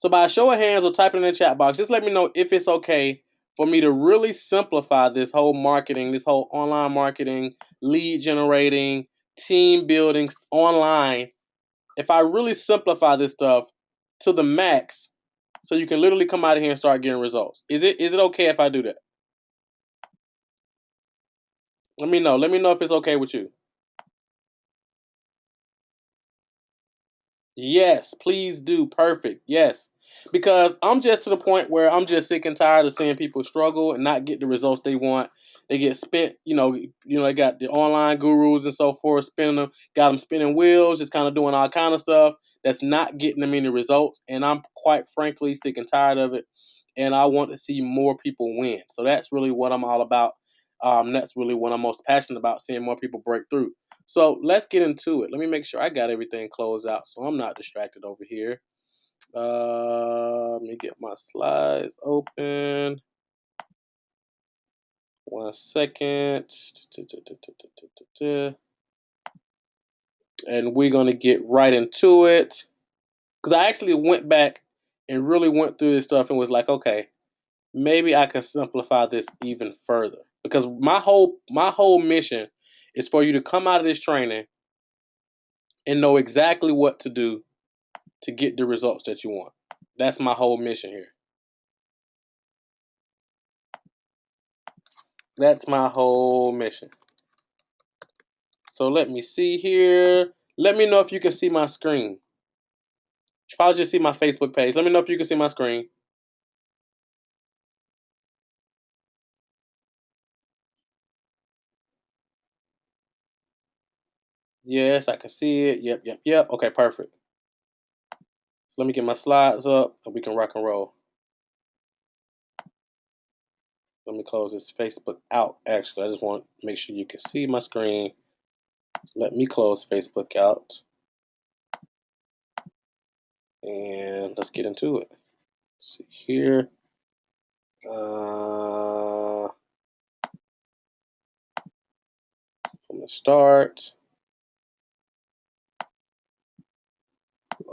So by show of hands or typing in the chat box, just let me know if it's okay for me to really simplify this whole marketing, this whole online marketing, lead generating, team building online. If I really simplify this stuff to the max, so you can literally come out of here and start getting results. Is it okay if I do that? Let me know. Let me know if it's okay with you. Yes, please do. Perfect. Yes. Because I'm just to the point where I'm just sick and tired of seeing people struggle and not get the results they want. They get spent, they got the online gurus and so forth spinning them, got them spinning wheels, just kind of doing all kind of stuff that's not getting them any results. And I'm quite frankly sick and tired of it. And I want to see more people win. So that's really what I'm all about. That's really what I'm most passionate about, seeing more people break through. So let's get into it. Let me make sure I got everything closed out so I'm not distracted over here. Let me get my slides open. 1 second. And we're going to get right into it. Because I actually went back and really went through this stuff and was like, okay, maybe I can simplify this even further. Because my whole mission is for you to come out of this training and know exactly what to do to get the results that you want. That's my whole mission here. That's my whole mission. So let me see here. Let me know if you can see my screen. You probably just see my Facebook page. Let me know if you can see my screen. Yes, I can see it. Yep, yep, yep. Okay, perfect. So let me get my slides up and we can rock and roll. Let me close this Facebook out. Actually, I just want to make sure you can see my screen. Let me close Facebook out. And let's get into it. Let's see here. I'm gonna start.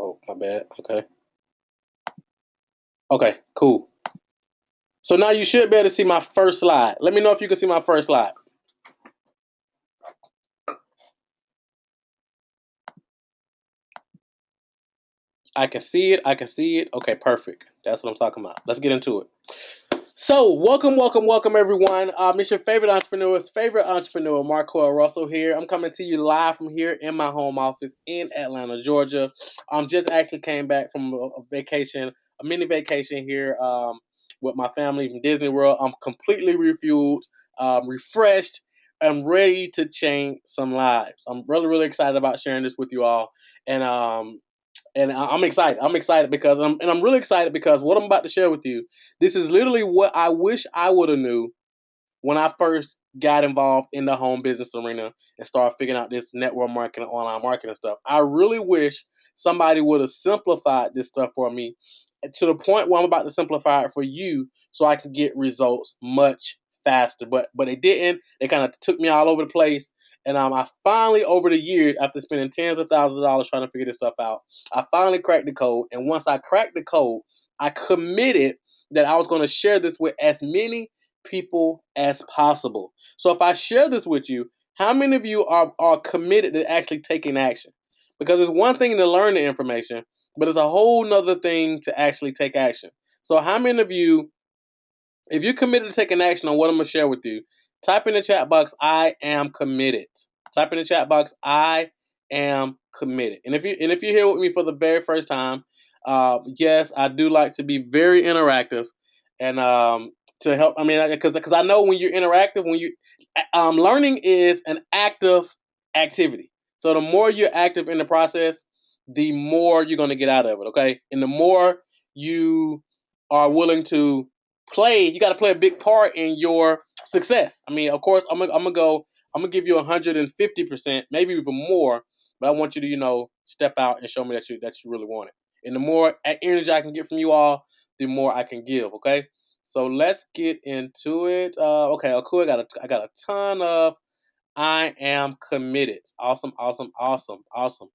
Oh, my bad. Okay. Okay, cool. So now you should be able to see my first slide. Let me know if you can see my first slide. I can see it. I can see it. Okay, perfect. That's what I'm talking about. Let's get into it. So, welcome, welcome, welcome, everyone. It's your favorite entrepreneur, Marco Russell here. I'm coming to you live from here in my home office in Atlanta, Georgia. Just actually came back from a vacation, a mini vacation here with my family from Disney World. I'm completely refueled, refreshed, and ready to change some lives. I'm really, really excited about sharing this with you all. And I'm excited. I'm excited because I'm really excited because what I'm about to share with you, this is literally what I wish I would have knew when I first got involved in the home business arena and started figuring out this network marketing, online marketing stuff. I really wish somebody would have simplified this stuff for me to the point where I'm about to simplify it for you so I can get results much faster. But they didn't. They kind of took me all over the place. And I finally, over the years, after spending tens of thousands of dollars trying to figure this stuff out, I finally cracked the code. And once I cracked the code, I committed that I was going to share this with as many people as possible. So if I share this with you, how many of you are committed to actually taking action? Because it's one thing to learn the information, but it's a whole nother thing to actually take action. So how many of you, if you're committed to taking action on what I'm gonna share with you, type in the chat box, I am committed. Type in the chat box, I am committed. And if you're here with me for the very first time, yes, I do like to be very interactive and to help. I mean, because I know when you're interactive, when you learning is an active activity. So the more you're active in the process, the more you're going to get out of it. Okay, and the more you are willing to play, you got to play a big part in your success. I mean, of course, I'm gonna give you 150%, maybe even more. But I want you to, step out and show me that you really want it. And the more energy I can get from you all, the more I can give. Okay. So let's get into it. Okay, cool. I got a ton of I am committed. Awesome, awesome, awesome, awesome.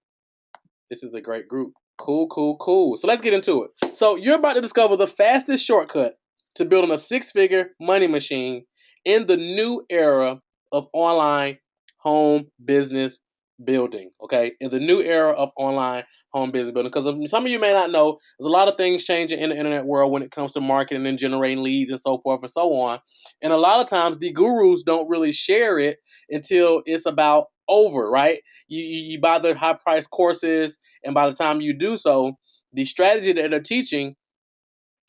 This is a great group. Cool, cool, cool. So let's get into it. So you're about to discover the fastest shortcut to building a six-figure money machine in the new era of online home business building. Okay, in the new era of online home business building, because some of you may not know, there's a lot of things changing in the internet world when it comes to marketing and generating leads and so forth and so on. And a lot of times the gurus don't really share it until it's about over, right? You buy the high price courses, and by the time you do so, the strategy that they're teaching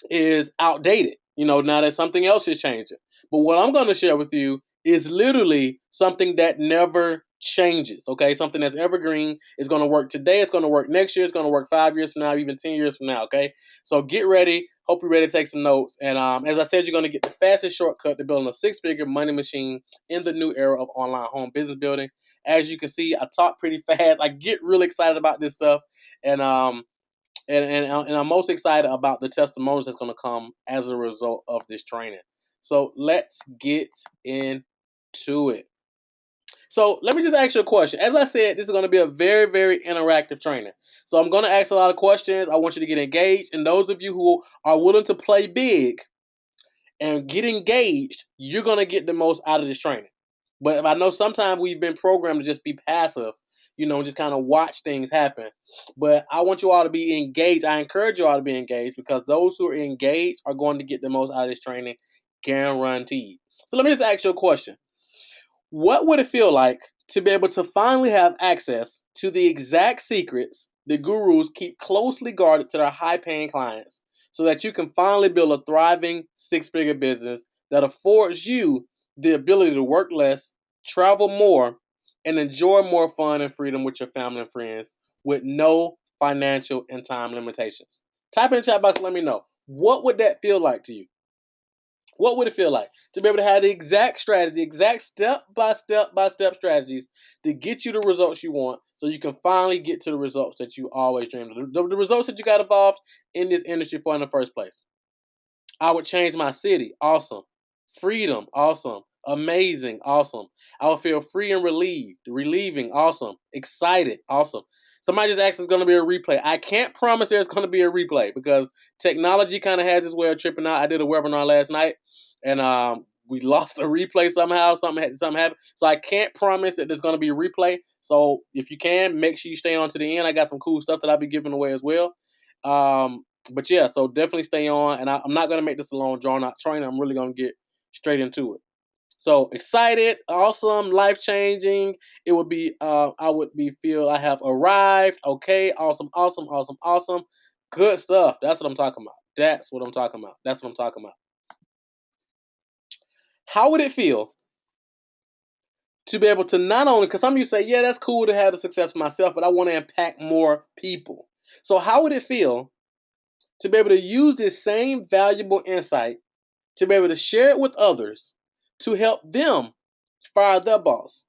is outdated. Now that something else is changing. But what I'm going to share with you is literally something that never changes. Okay, something that's evergreen is going to work today. It's going to work next year. It's going to work 5 years from now, even 10 years from now. Okay, so get ready. Hope you're ready to take some notes. And as I said, you're going to get the fastest shortcut to building a six-figure money machine in the new era of online home business building. As you can see, I talk pretty fast. I get really excited about this stuff, and and I'm most excited about the testimonials that's going to come as a result of this training. So let's get into it. So let me just ask you a question. As I said, this is going to be a very, very interactive training. So I'm going to ask a lot of questions. I want you to get engaged. And those of you who are willing to play big and get engaged, you're going to get the most out of this training. But I know sometimes we've been programmed to just be passive, just kind of watch things happen. But I want you all to be engaged. I encourage you all to be engaged, because those who are engaged are going to get the most out of this training, guaranteed. So let me just ask you a question. What would it feel like to be able to finally have access to the exact secrets the gurus keep closely guarded to their high-paying clients, so that you can finally build a thriving six-figure business that affords you the ability to work less, travel more, and enjoy more fun and freedom with your family and friends with no financial and time limitations? Type in the chat box and let me know. What would that feel like to you? What would it feel like to be able to have the exact strategy, exact step-by-step strategies to get you the results you want, so you can finally get to the results that you always dreamed of, the results that you got involved in this industry for in the first place? I would change my city. Awesome. Freedom. Awesome. Amazing. Awesome. I would feel free and relieved. Relieving. Awesome. Excited. Awesome. Somebody just asked if it's going to be a replay. I can't promise there's going to be a replay, because technology kind of has its way of tripping out. I did a webinar last night, and we lost a replay somehow. Something happened. So I can't promise that there's going to be a replay. So if you can, make sure you stay on to the end. I got some cool stuff that I'll be giving away as well. But yeah, so definitely stay on, and I'm not going to make this a long drawn out training. I'm really going to get straight into it. So excited, awesome, life changing. It would be, I would be feel I have arrived. Okay, awesome, awesome, awesome, awesome. Good stuff. That's what I'm talking about. That's what I'm talking about. That's what I'm talking about. How would it feel to be able to not only, because some of you say, yeah, that's cool to have the success for myself, but I want to impact more people. So how would it feel to be able to use this same valuable insight to be able to share it with others, to help them fire their boss,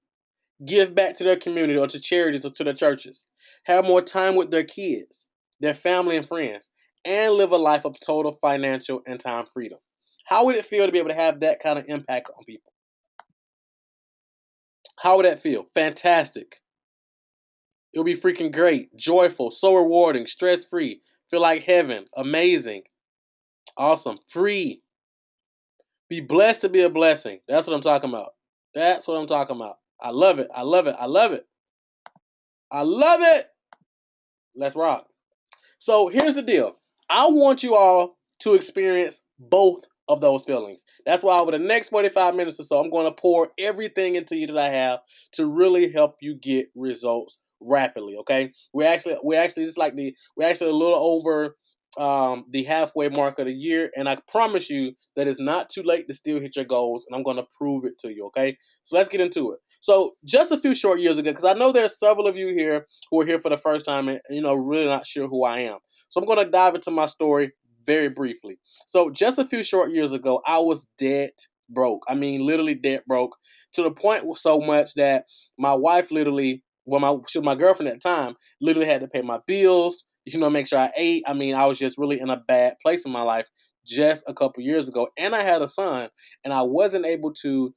give back to their community or to charities or to their churches, have more time with their kids, their family and friends, and live a life of total financial and time freedom? How would it feel to be able to have that kind of impact on people? How would that feel? Fantastic. It would be freaking great, joyful, so rewarding, stress-free, feel like heaven, amazing, awesome, free. Be blessed to be a blessing. That's what I'm talking about. That's what I'm talking about. I love it. I love it. I love it. I love it. Let's rock. So here's the deal. I want you all to experience both of those feelings. That's why over the next 45 minutes or so, I'm going to pour everything into you that I have to really help you get results rapidly. Okay. We're actually we're actually a little over the halfway mark of the year, and I promise you that it's not too late to still hit your goals, and I'm going to prove it to you. Okay. So let's get into it. So just a few short years ago, because I know there's several of you here who are here for the first time and really not sure who I am. So I'm going to dive into my story very briefly. So just a few short years ago, I was dead broke. I mean, literally dead broke, to the point so much that my wife literally, well, she was my girlfriend at the time, literally had to pay my bills, make sure I ate. I mean, I was just really in a bad place in my life just a couple years ago, and I had a son, and I wasn't able to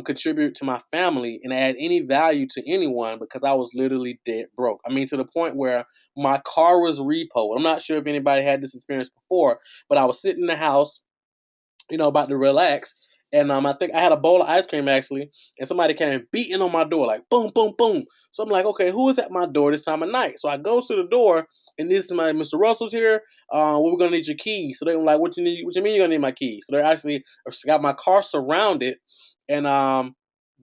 contribute to my family and add any value to anyone because I was literally dead broke. I mean, to the point where my car was repoed. I'm not sure if anybody had this experience before, but I was sitting in the house, about to relax. And I think I had a bowl of ice cream actually, and somebody came beating on my door like boom, boom, boom. So I'm like, okay, who is at my door this time of night? So I go to the door, and this is my Mr. Russell's here. We're gonna need your keys. So they're like, what you need? What you mean you're gonna need my keys? So they actually got my car surrounded, and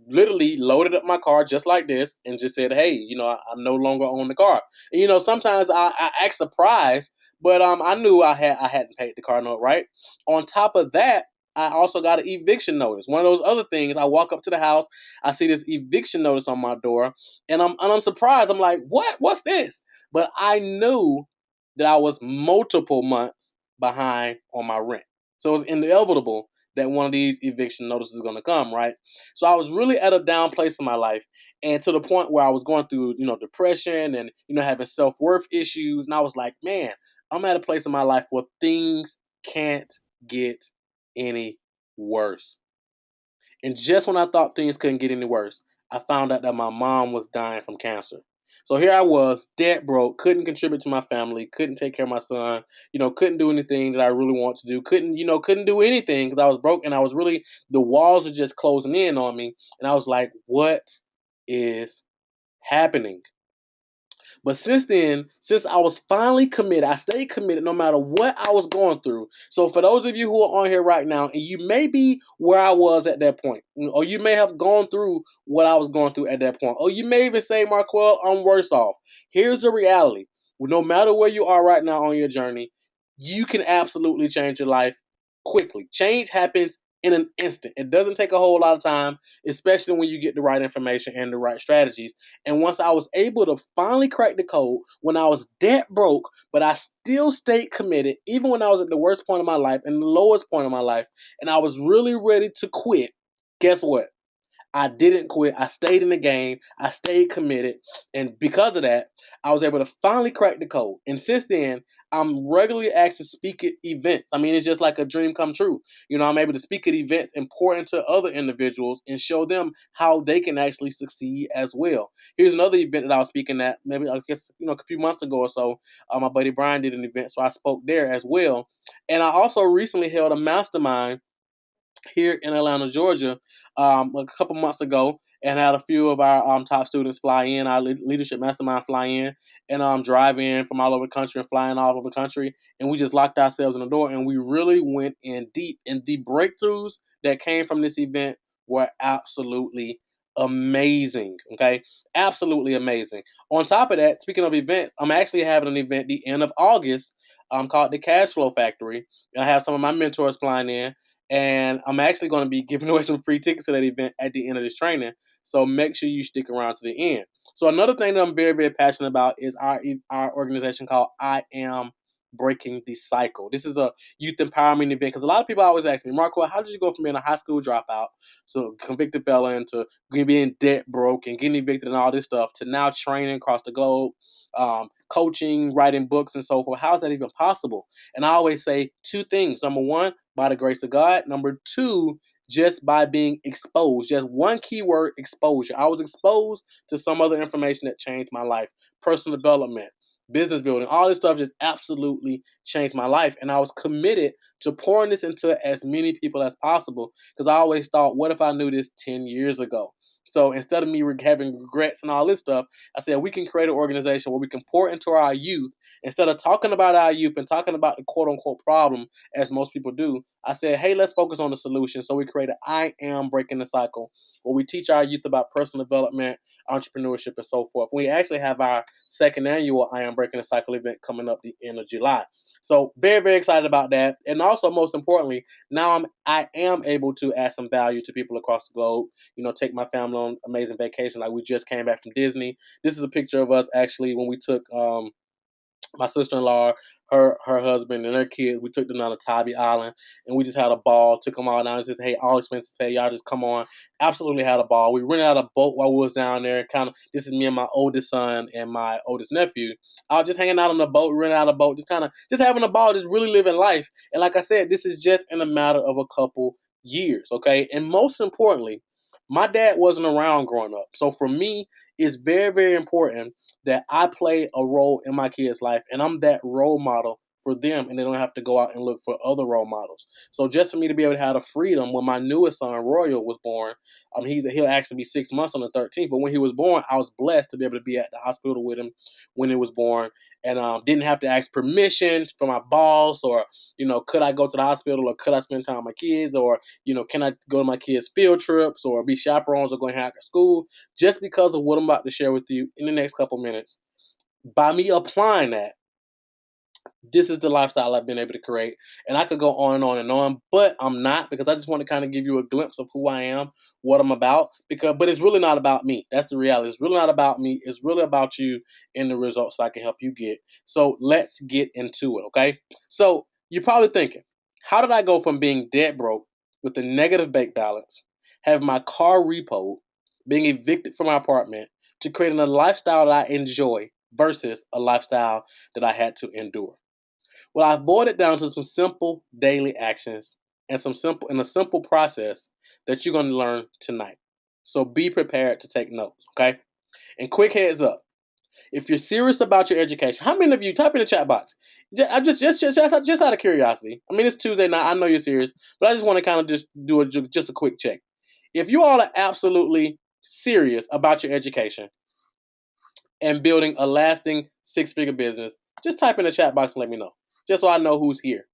literally loaded up my car just like this, and just said, hey, I no longer own the car. And sometimes I act surprised, but I knew I hadn't paid the car note, right? On top of that, I also got an eviction notice. One of those other things. I walk up to the house, I see this eviction notice on my door, and I'm surprised. I'm like, what? What's this? But I knew that I was multiple months behind on my rent, so it was inevitable that one of these eviction notices is going to come, right? So I was really at a down place in my life, and to the point where I was going through, depression and having self worth issues, and I was like, man, I'm at a place in my life where things can't get any worse. And just when I thought things couldn't get any worse, I found out that my mom was dying from cancer. So here I was, dead broke, couldn't contribute to my family, couldn't take care of my son, couldn't do anything that I really want to do, couldn't do anything because I was broke, and I was really, the walls are just closing in on me. And I was like, what is happening? But since then, since I was finally committed, I stayed committed no matter what I was going through. So for those of you who are on here right now, and you may be where I was at that point, or you may have gone through what I was going through at that point, or you may even say, Marquel, I'm worse off. Here's the reality. No matter where you are right now on your journey, you can absolutely change your life quickly. Change happens in an instant. It doesn't take a whole lot of time, especially when you get the right information and the right strategies. And once I was able to finally crack the code, when I was dead broke, but I still stayed committed, even when I was at the worst point of my life and the lowest point of my life, and I was really ready to quit, guess what? I didn't quit. I stayed in the game. I stayed committed. And because of that, I was able to finally crack the code. And since then, I'm regularly asked to speak at events. I mean, it's just like a dream come true. I'm able to speak at events and pour into other individuals and show them how they can actually succeed as well. Here's another event that I was speaking at, maybe I guess, a few months ago or so. My buddy Brian did an event, so I spoke there as well. And I also recently held a mastermind here in Atlanta, Georgia, a couple months ago, and had a few of our top students fly in, our leadership mastermind fly in, and drive in from all over the country and flying all over the country. And we just locked ourselves in the door, and we really went in deep. And the breakthroughs that came from this event were absolutely amazing. Okay, absolutely amazing. On top of that, speaking of events, I'm actually having an event the end of August, called the Cash Flow Factory, and I have some of my mentors flying in, and I'm actually going to be giving away some free tickets to that event at the end of this training. So make sure you stick around to the end. So another thing that I'm very, very passionate about is our organization called I Am Breaking the Cycle. This is a youth empowerment event because a lot of people always ask me, Marco, how did you go from being a high school dropout to convicted felon to being debt broke and getting evicted and all this stuff to now training across the globe, coaching, writing books, and so forth? How is that even possible? And I always say two things. Number one, by the grace of God. Number two, just by being exposed. Just one keyword, exposure. I was exposed to some other information that changed my life. Personal development, business building, all this stuff just absolutely changed my life. And I was committed to pouring this into as many people as possible because I always thought, what if I knew this 10 years ago? So instead of me having regrets and all this stuff, I said we can create an organization where we can pour into our youth. Instead of talking about our youth and talking about the quote unquote problem, as most people do, I said, hey, let's focus on the solution. So we created I Am Breaking the Cycle, where we teach our youth about personal development, entrepreneurship, and so forth. We actually have our second annual I Am Breaking the Cycle event coming up the end of July. So very, very excited about that. And also, most importantly, now I am able to add some value to people across the globe. Take my family on amazing vacation. Like we just came back from Disney. This is a picture of us actually when we took My sister-in-law, her husband, and their kids. We took them down to Tybee Island, and we just had a ball. Took them all down. Just hey, all expenses paid. Y'all just come on. Absolutely had a ball. We rented out a boat while we was down there. Kind of. This is me and my oldest son and my oldest nephew. I was just hanging out on the boat, renting out a boat, just kind of just having a ball, just really living life. And like I said, this is just in a matter of a couple years, okay? And most importantly, my dad wasn't around growing up, so for me, it's very, very important that I play a role in my kids' life and I'm that role model for them and they don't have to go out and look for other role models. So just for me to be able to have the freedom when my newest son, Royal, was born, he'll actually be 6 months on the 13th, but when he was born, I was blessed to be able to be at the hospital with him when he was born and didn't have to ask permission from my boss or, could I go to the hospital or could I spend time with my kids or, can I go to my kids' field trips or be chaperones or go and hang out at school just because of what I'm about to share with you in the next couple minutes. By me applying that, this is the lifestyle I've been able to create. And I could go on and on and on, but I'm not because I just want to kind of give you a glimpse of who I am, what I'm about. But it's really not about me. That's the reality. It's really not about me. It's really about you and the results that I can help you get. So let's get into it, okay? So you're probably thinking, how did I go from being dead broke with a negative bank balance, have my car repoed, being evicted from my apartment, to creating a lifestyle that I enjoy versus a lifestyle that I had to endure? Well, I've boiled it down to some simple daily actions and a simple process that you're going to learn tonight. So be prepared to take notes, okay? And quick heads up, if you're serious about your education, how many of you type in the chat box? Just out of curiosity. I mean, it's Tuesday night. I know you're serious, but I just want to kind of just do just a quick check. If you all are absolutely serious about your education and building a lasting six-figure business, just type in the chat box and let me know, just so I know who's here.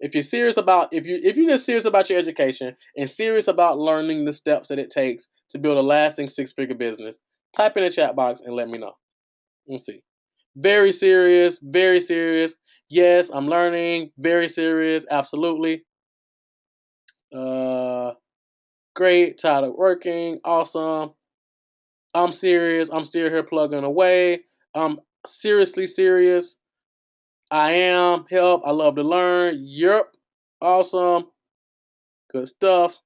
If you're just serious about your education and serious about learning the steps that it takes to build a lasting six-figure business, type in the chat box and let me know. Let's see. Very serious, very serious. Yes, I'm learning. Very serious, absolutely. Great, tired of working, awesome. I'm serious. I'm still here plugging away. I'm seriously serious. I am. Help. I love to learn. Yep. Awesome. Good stuff.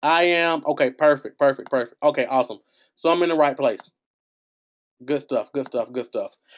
I am. Okay, perfect. Okay, awesome. So I'm in the right place. Good stuff.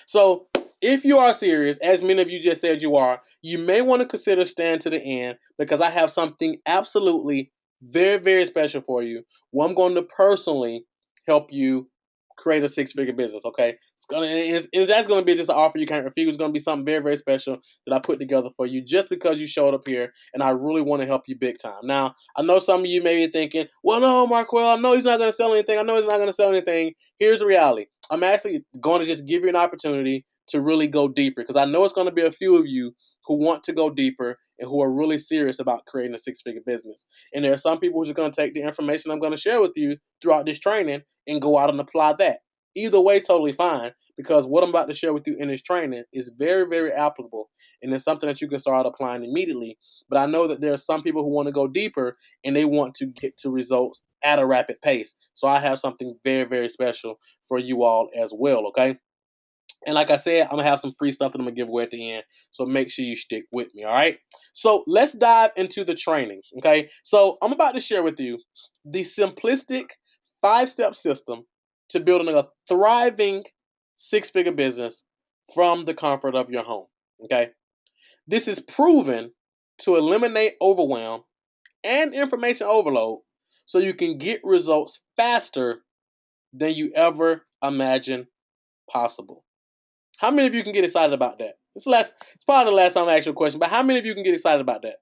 So if you are serious, as many of you just said you are, you may want to consider staying to the end because I have something absolutely very, very special for you. Well, I'm going to personally help you create a six-figure business, okay? That's going to be just an offer you can't refuse. It's going to be something very, very special that I put together for you just because you showed up here, and I really want to help you big time. Now, I know some of you may be thinking, well, no, Marquel, I know he's not going to sell anything. Here's the reality. I'm actually going to just give you an opportunity to really go deeper because I know it's going to be a few of you who want to go deeper and who are really serious about creating a six-figure business. And there are some people who are just going to take the information I'm going to share with you throughout this training and go out and apply that. Either way, totally fine, because what I'm about to share with you in this training is very, very applicable, and it's something that you can start applying immediately. But I know that there are some people who want to go deeper and they want to get to results at a rapid pace. So I have something very, very special for you all as well, okay? And like I said, I'm going to have some free stuff that I'm going to give away at the end. So make sure you stick with me, all right? So let's dive into the training, okay? So I'm about to share with you the simplistic 5-step system to building a thriving six-figure business from the comfort of your home, okay? This is proven to eliminate overwhelm and information overload so you can get results faster than you ever imagined possible. How many of you can get excited about that? It's probably the last time I ask you a question, but how many of you can get excited about that?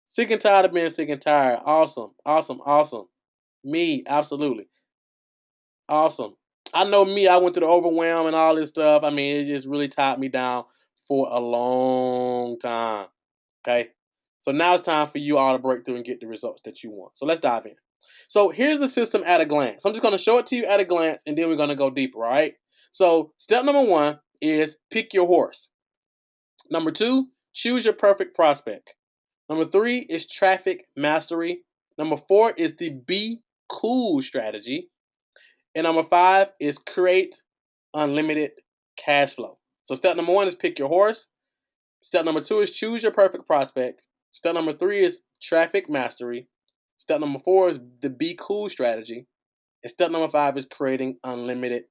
Sick and tired of being sick and tired. Awesome. Me, absolutely. Awesome. I know me, I went through the overwhelm and all this stuff. I mean, it just really tied me down for a long time. Okay? So now it's time for you all to break through and get the results that you want. So let's dive in. So here's the system at a glance. I'm just going to show it to you at a glance, and then we're going to go deeper, all right? So step number 1 is pick your horse. Number 2, choose your perfect prospect. Number 3 is traffic mastery. Number 4 is the be cool strategy. And number 5 is create unlimited cash flow. So step number 1 is pick your horse. Step number 2 is choose your perfect prospect. Step number 3 is traffic mastery. Step number 4 is the be cool strategy. And step number 5 is creating unlimited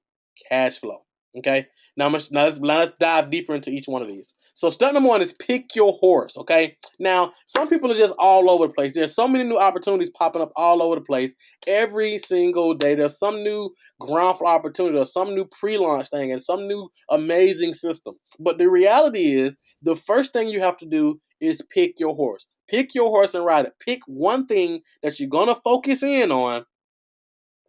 cash flow. Okay. Now let's dive deeper into each one of these. So step number 1 is pick your horse. Okay. Now some people are just all over the place. There's so many new opportunities popping up all over the place every single day. There's some new ground floor opportunity or some new pre-launch thing and some new amazing system. But the reality is the first thing you have to do is pick your horse. Pick your horse and ride it. Pick one thing that you're gonna focus in on,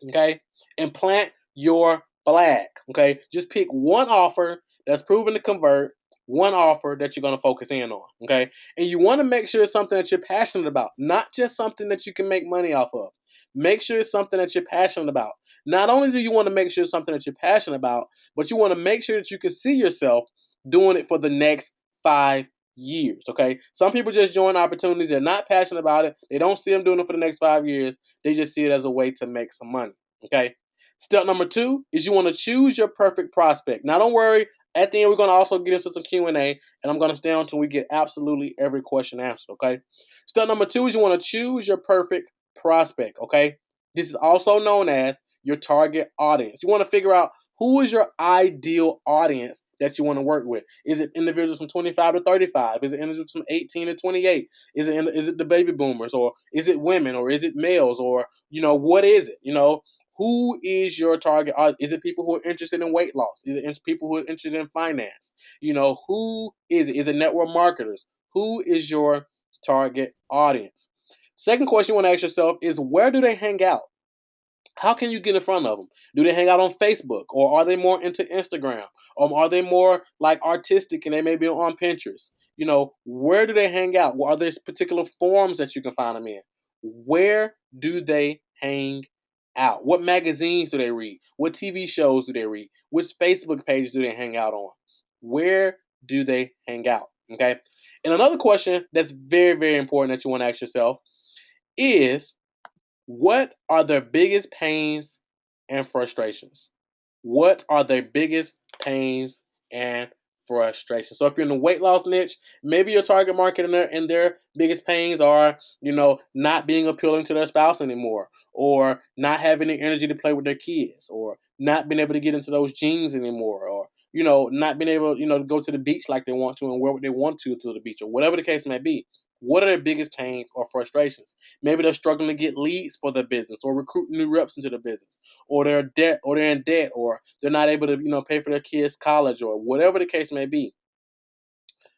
okay, and plant your flag, okay? Just pick one offer that's proven to convert, one offer that you're going to focus in on, okay? And you want to make sure it's something that you're passionate about, not just something that you can make money off of. Make sure it's something that you're passionate about. Not only do you want to make sure it's something that you're passionate about, but you want to make sure that you can see yourself doing it for the next 5 years, okay? Some people just join opportunities. They're not passionate about it. They don't see them doing it for the next 5 years. They just see it as a way to make some money, okay? Step number 2 is you want to choose your perfect prospect. Now, don't worry. At the end, we're going to also get into some Q&A, and I'm going to stay on until we get absolutely every question answered, okay? Step number 2 is you want to choose your perfect prospect, okay? This is also known as your target audience. You want to figure out who is your ideal audience that you want to work with. Is it individuals from 25 to 35? Is it individuals from 18 to 28? Is it the baby boomers, or is it women, or is it males, or what is it? Who is your target audience? Is it people who are interested in weight loss? Is it people who are interested in finance? Who is it? Is it network marketers? Who is your target audience? Second question you want to ask yourself is, where do they hang out? How can you get in front of them? Do they hang out on Facebook, or are they more into Instagram? Or are they more like artistic and they may be on Pinterest? Where do they hang out? Are there particular forums that you can find them in? Where do they hang out? What magazines do they read? What TV shows do they read? Which Facebook pages do they hang out on? Where do they hang out? Okay. And another question that's very, very important that you want to ask yourself is, what are their biggest pains and frustrations? What are their biggest pains and frustrations? So if you're in the weight loss niche, maybe your target market and their biggest pains are, not being appealing to their spouse anymore, or not having the energy to play with their kids, or not being able to get into those jeans anymore, or not being able, to go to the beach like they want to and wear what they want to the beach, or whatever the case may be. What are their biggest pains or frustrations? Maybe they're struggling to get leads for their business, or recruit new reps into the business, or they're in debt, or they're not able to, pay for their kids' college, or whatever the case may be.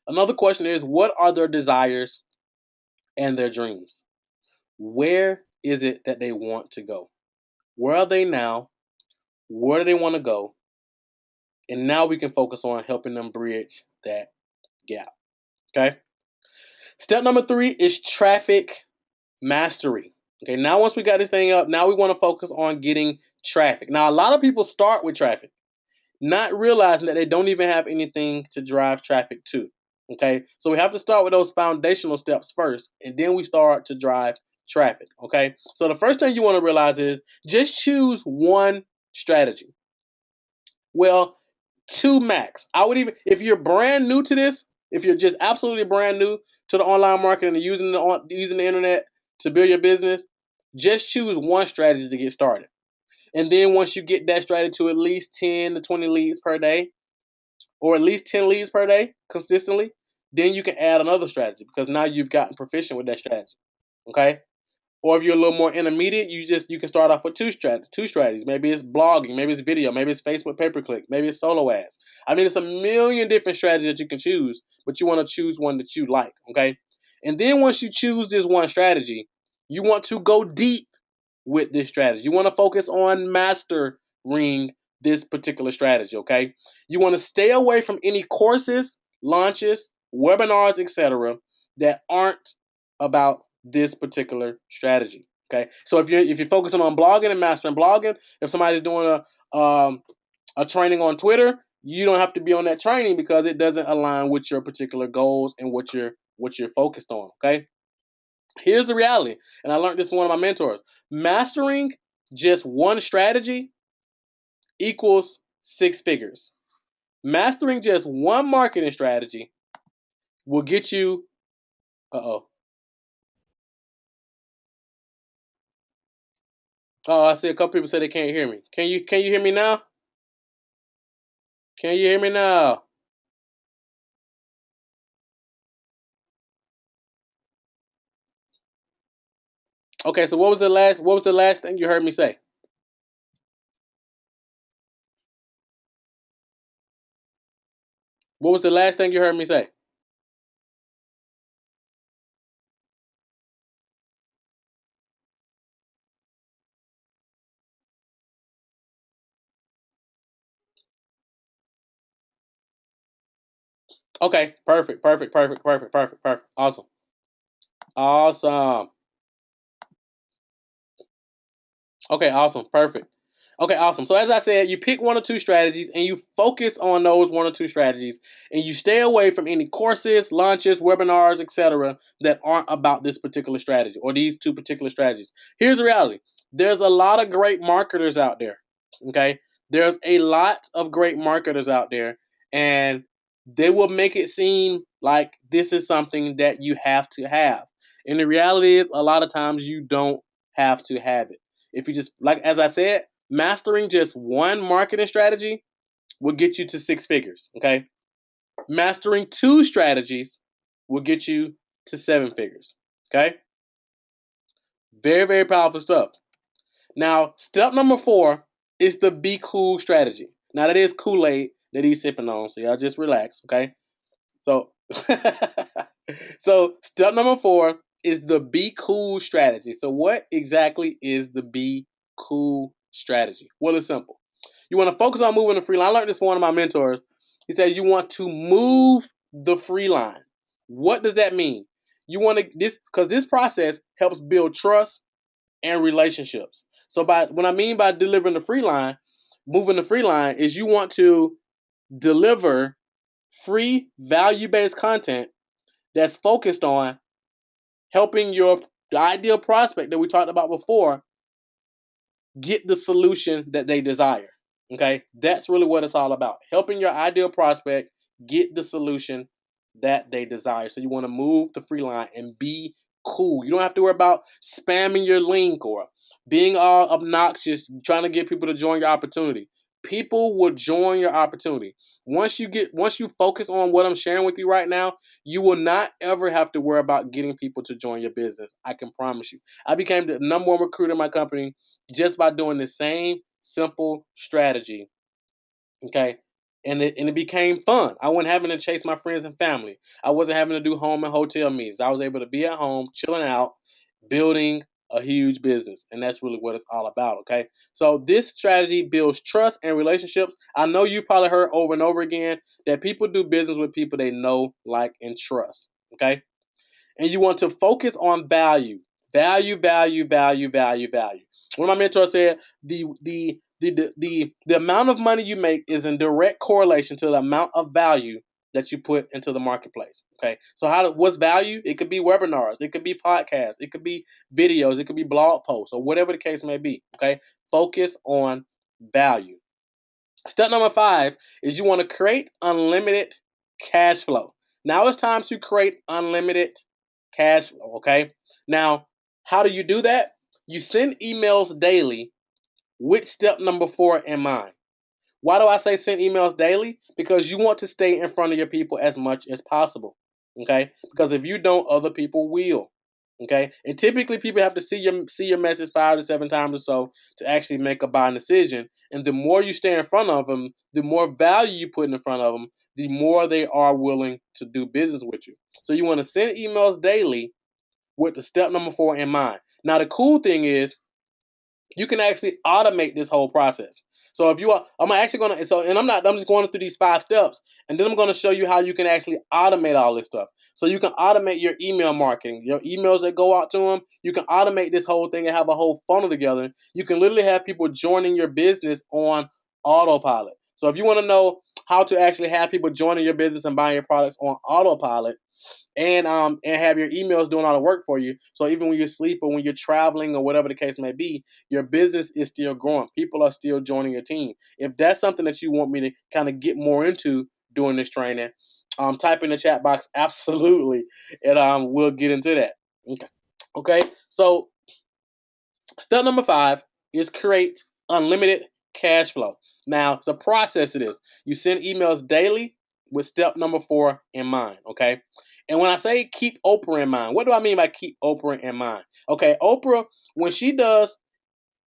Another question is, what are their desires and their dreams? Where is it that they want to go? Where are they now? Where do they want to go? And now we can focus on helping them bridge that gap. Okay. Step number 3 is traffic mastery. Okay, now once we got this thing up, now we want to focus on getting traffic. Now, a lot of people start with traffic, not realizing that they don't even have anything to drive traffic to. Okay, so we have to start with those foundational steps first, and then we start to drive traffic. Okay, so the first thing you want to realize is just choose one strategy. Well, 2 max. I would even, if you're brand new to this, if you're just absolutely brand new to the online marketing and using the internet to build your business, just choose one strategy to get started. And then once you get that strategy to at least 10 to 20 leads per day, or at least 10 leads per day consistently, then you can add another strategy, because now you've gotten proficient with that strategy. Okay? Or if you're a little more intermediate, you can start off with two strategies. Maybe it's blogging, maybe it's video, maybe it's Facebook pay-per-click, maybe it's solo ads. I mean, it's a million different strategies that you can choose, but you want to choose one that you like, okay? And then once you choose this one strategy, you want to go deep with this strategy. You want to focus on mastering this particular strategy, okay? You want to stay away from any courses, launches, webinars, etc. that aren't about this particular strategy. Okay, so if you're focusing on blogging and mastering blogging, if somebody's doing a training on Twitter, you don't have to be on that training, because it doesn't align with your particular goals and what you're focused on. Okay, here's the reality, and I learned this from one of my mentors: mastering just one strategy equals 6 figures. Mastering just one marketing strategy will get you. Uh-oh. Oh, I see a couple people say they can't hear me. Can you hear me now? Can you hear me now? Okay, so what was the last thing you heard me say? What was the last thing you heard me say? Okay, perfect, perfect, perfect, perfect, perfect, perfect. Awesome. Awesome. Okay, awesome. Perfect. Okay, awesome. So as I said, you pick one or two strategies and you focus on those one or two strategies and you stay away from any courses, launches, webinars, etc. that aren't about this particular strategy or these two particular strategies. Here's the reality. There's a lot of great marketers out there. Okay? There's a lot of great marketers out there and they will make it seem like this is something that you have to have. And the reality is a lot of times you don't have to have it. If you just, like as I said, mastering just one marketing strategy will get you to six figures. Okay. Mastering two strategies will get you to seven figures. Okay. Very, very powerful stuff. Now, step number 4 is the be cool strategy. Now, that is Kool-Aid that he's sipping on. So, y'all just relax. Okay. So, so step number 4 is the be cool strategy. So, what exactly is the be cool strategy? Well, it's simple. You want to focus on moving the free line. I learned this from one of my mentors. He said you want to move the free line. What does that mean? You want to this because this process helps build trust and relationships. So by what I mean by delivering the free line, moving the free line is you want to deliver free value-based content that's focused on helping your ideal prospect that we talked about before get the solution that they desire. Okay, that's really what it's all about. Helping your ideal prospect get the solution that they desire. So you want to move the free line and be cool. You don't have to worry about spamming your link or being all obnoxious, trying to get people to join your opportunity. People will join your opportunity. Once you focus on what I'm sharing with you right now, you will not ever have to worry about getting people to join your business. I can promise you. I became the number one recruiter in my company just by doing the same simple strategy. Okay. And it became fun. I wasn't having to chase my friends and family. I wasn't having to do home and hotel meetings. I was able to be at home, chilling out, building a huge business. And that's really what it's all about. Okay. So this strategy builds trust and relationships. I know you've probably heard over and over again that people do business with people they know, like, and trust. Okay. And you want to focus on value. Value, value, value, value, value. One of my mentors said the amount of money you make is in direct correlation to the amount of value that you put into the marketplace. Okay. So what's value? It could be webinars, it could be podcasts, it could be videos, it could be blog posts, or whatever the case may be. Okay. Focus on value. Step number 5 is you want to create unlimited cash flow. Now it's time to create unlimited cash flow. Okay. Now, how do you do that? You send emails daily with step number 4 in mind. Why do I say send emails daily? Because you want to stay in front of your people as much as possible. Okay. Because if you don't, other people will. Okay. And typically people have to see your message 5 to 7 times or so to actually make a buying decision. And the more you stay in front of them, the more value you put in front of them, the more they are willing to do business with you. So you want to send emails daily with the step number 4 in mind. Now the cool thing is you can actually automate this whole process. So if you are, I'm actually gonna I'm just going through these 5 steps, and then I'm gonna show you how you can actually automate all this stuff. So you can automate your email marketing, your emails that go out to them. You can automate this whole thing and have a whole funnel together. You can literally have people joining your business on autopilot. So if you want to know how to actually have people joining your business and buying your products on autopilot, and have your emails doing all the work for you. So even when you sleep or when you're traveling or whatever the case may be, your business is still growing. People are still joining your team. If that's something that you want me to kind of get more into during this training, type in the chat box absolutely, and we'll get into that. Okay. Okay. So step number 5 is create unlimited cash flow. Now, it's a process to this. You send emails daily with step number 4 in mind, okay? And when I say keep Oprah in mind, what do I mean by keep Oprah in mind? Okay, Oprah, when she does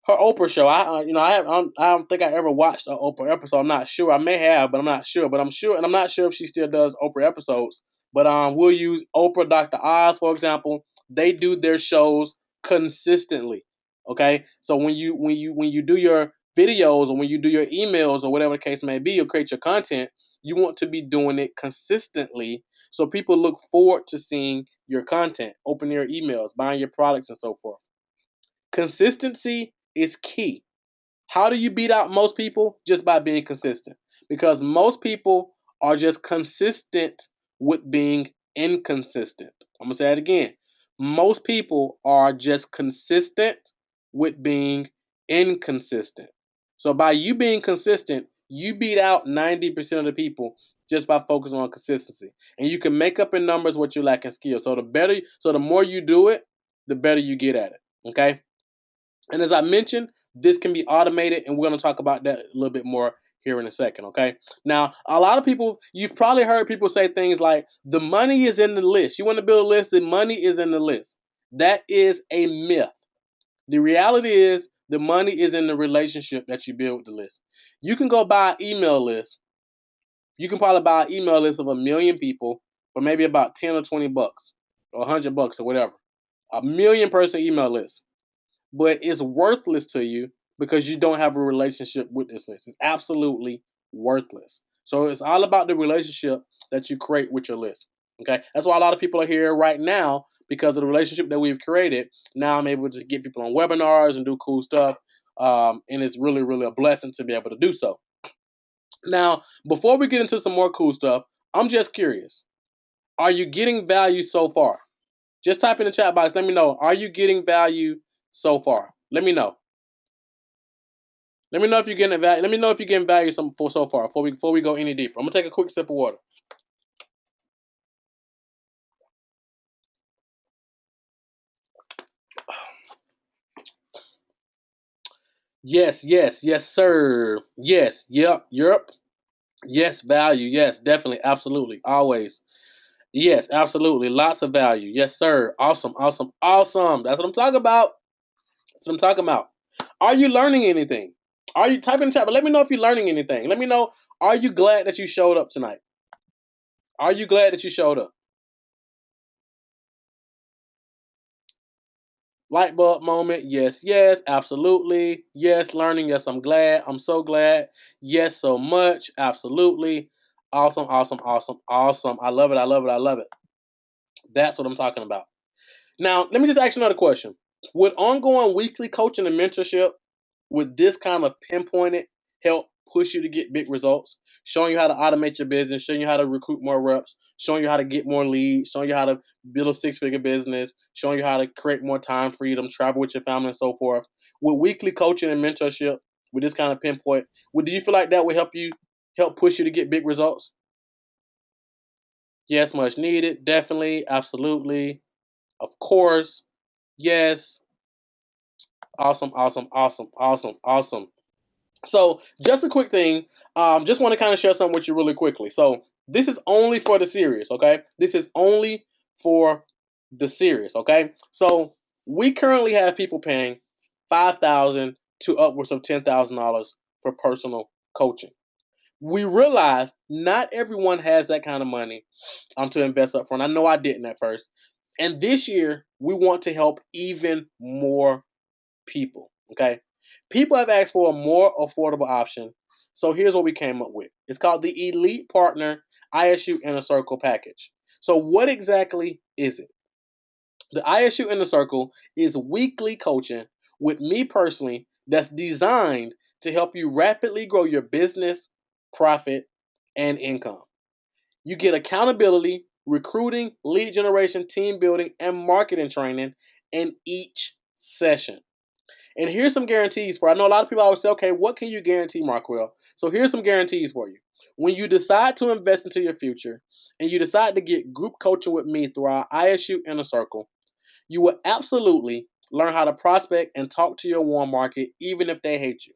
her Oprah show, I don't think I ever watched an Oprah episode. I'm not sure. I may have, but I'm not sure. But I'm sure, and I'm not sure if she still does Oprah episodes. But we'll use Oprah, Dr. Oz, for example. They do their shows consistently. Okay, so when you do your videos or when you do your emails or whatever the case may be, or create your content, you want to be doing it consistently, so people look forward to seeing your content, opening your emails, buying your products, and so forth. Consistency is key. How do you beat out most people? Just by being consistent. Because most people are just consistent with being inconsistent. I'm going to say that again. Most people are just consistent with being inconsistent. So by you being consistent, you beat out 90% of the people just by focusing on consistency. And you can make up in numbers what you lack in skill. So the more you do it, the better you get at it. Okay? And as I mentioned, this can be automated, and we're going to talk about that a little bit more here in a second, okay? Now, a lot of people, you've probably heard people say things like, the money is in the list. You want to build a list, the money is in the list. That is a myth. The reality is, the money is in the relationship that you build with the list. You can go buy an email list. You can probably buy an email list of 1,000,000 people for maybe about 10 or 20 bucks or $100 or whatever. A 1,000,000 person email list, but it's worthless to you because you don't have a relationship with this list. It's absolutely worthless. So it's all about the relationship that you create with your list. Okay, that's why a lot of people are here right now, because of the relationship that we've created. Now I'm able to get people on webinars and do cool stuff, and it's really, really a blessing to be able to do so. Now, before we get into some more cool stuff, I'm just curious: are you getting value so far? Just type in the chat box. Let me know. Are you getting value so far? Let me know. Let me know if you're getting value. Let me know if you're getting value so far before we go any deeper. I'm gonna take a quick sip of water. Yes, yes, yes, sir. Yes, yep. Yes, value. Yes, definitely, absolutely, always. Yes, absolutely. Lots of value. Yes, sir. Awesome, awesome, awesome. That's what I'm talking about. That's what I'm talking about. Are you learning anything? Are you typing in the chat? But let me know if you're learning anything. Let me know. Are you glad that you showed up tonight? Are you glad that you showed up? Light bulb moment. Yes, yes, absolutely. Yes, learning. Yes, I'm glad. I'm so glad. Yes, so much. Absolutely. Awesome, awesome, awesome, awesome. I love it. I love it. I love it. That's what I'm talking about. Now, let me just ask you another question. Would ongoing weekly coaching and mentorship, with this kind of pinpointed help push you to get big results? Showing you how to automate your business, showing you how to recruit more reps, showing you how to get more leads, showing you how to build a 6-figure business, showing you how to create more time freedom, travel with your family, and so forth. With weekly coaching and mentorship, with this kind of pinpoint, do you feel like that would help push you to get big results? Yes, much needed. Definitely. Absolutely. Of course. Yes. Awesome, awesome, awesome, awesome, awesome. So, just a quick thing. Just want to kind of share something with you really quickly. So, this is only for the series, okay? This is only for the series, okay? So, we currently have people paying $5,000 to upwards of $10,000 for personal coaching. We realize not everyone has that kind of money to invest up front. I know I didn't at first. And this year, we want to help even more people. Okay, people have asked for a more affordable option, so here's what we came up with. It's called the Elite Partner ISU Inner Circle package. So what exactly is it? The ISU Inner Circle is weekly coaching with me personally that's designed to help you rapidly grow your business profit, and income. You get accountability, recruiting, lead generation, team building, and marketing training in each session. And here's some guarantees for. I know a lot of people always say, okay, what can you guarantee, Markwell? So here's some guarantees for you. When you decide to invest into your future and you decide to get group coaching with me through our ISU Inner Circle, you will absolutely learn how to prospect and talk to your warm market even if they hate you.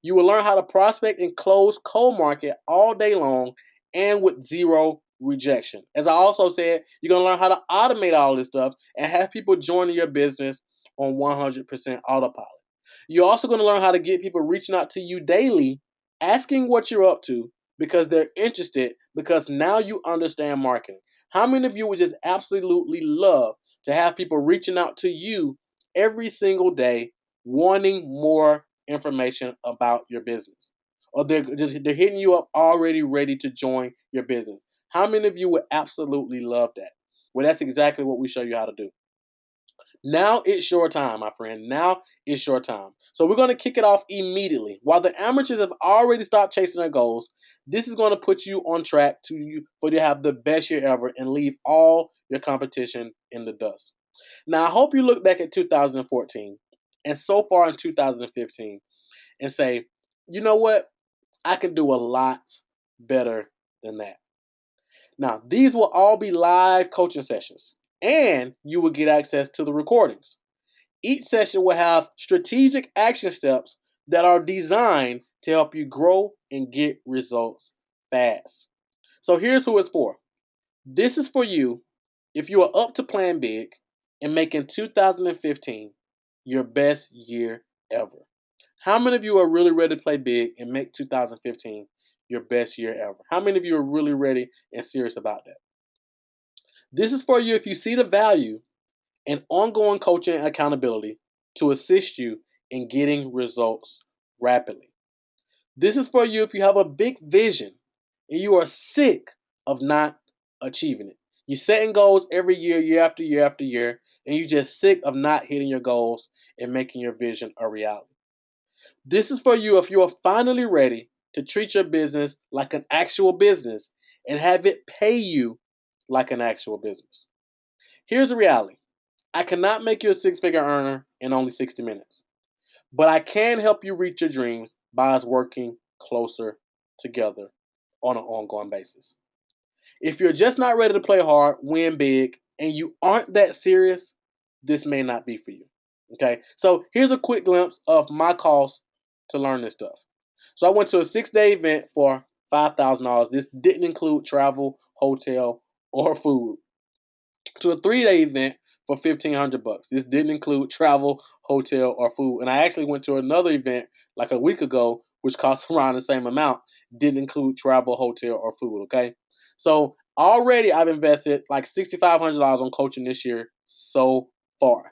You will learn how to prospect and close cold market all day long and with zero rejection. As I also said, you're going to learn how to automate all this stuff and have people joining your business on 100% autopilot. You're also going to learn how to get people reaching out to you daily, asking what you're up to because they're interested, because now you understand marketing. How many of you would just absolutely love to have people reaching out to you every single day, wanting more information about your business? Or they're hitting you up already ready to join your business. How many of you would absolutely love that? Well, that's exactly what we show you how to do. Now it's your time, my friend. Now it's your time. So we're going to kick it off immediately. While the amateurs have already stopped chasing their goals, this is going to put you on track for you to have the best year ever and leave all your competition in the dust. Now, I hope you look back at 2014 and so far in 2015 and say, you know what? I can do a lot better than that. Now, these will all be live coaching sessions, and you will get access to the recordings. Each session will have strategic action steps that are designed to help you grow and get results fast. So here's who it's for. This is for you if you are up to plan big and making 2015 your best year ever. How many of you are really ready to play big and make 2015 your best year ever? How many of you are really ready and serious about that? This is for you if you see the value in ongoing coaching and accountability to assist you in getting results rapidly. This is for you if you have a big vision and you are sick of not achieving it. You're setting goals every year, year after year after year, and you're just sick of not hitting your goals and making your vision a reality. This is for you if you are finally ready to treat your business like an actual business and have it pay you like an actual business. Here's the reality. I cannot make you a six-figure earner in only 60 minutes, but I can help you reach your dreams by us working closer together on an ongoing basis. If you're just not ready to play hard, win big, and you aren't that serious, this may not be for you. Okay, so here's a quick glimpse of my cost to learn this stuff. So I went to a 6-day event for $5,000. This didn't include travel, hotel, or food. To a 3-day event for $1,500. This didn't include travel, hotel, or food. And I actually went to another event like a week ago, which cost around the same amount. Didn't include travel, hotel, or food. Okay, so already I've invested like $6,500 on coaching this year so far.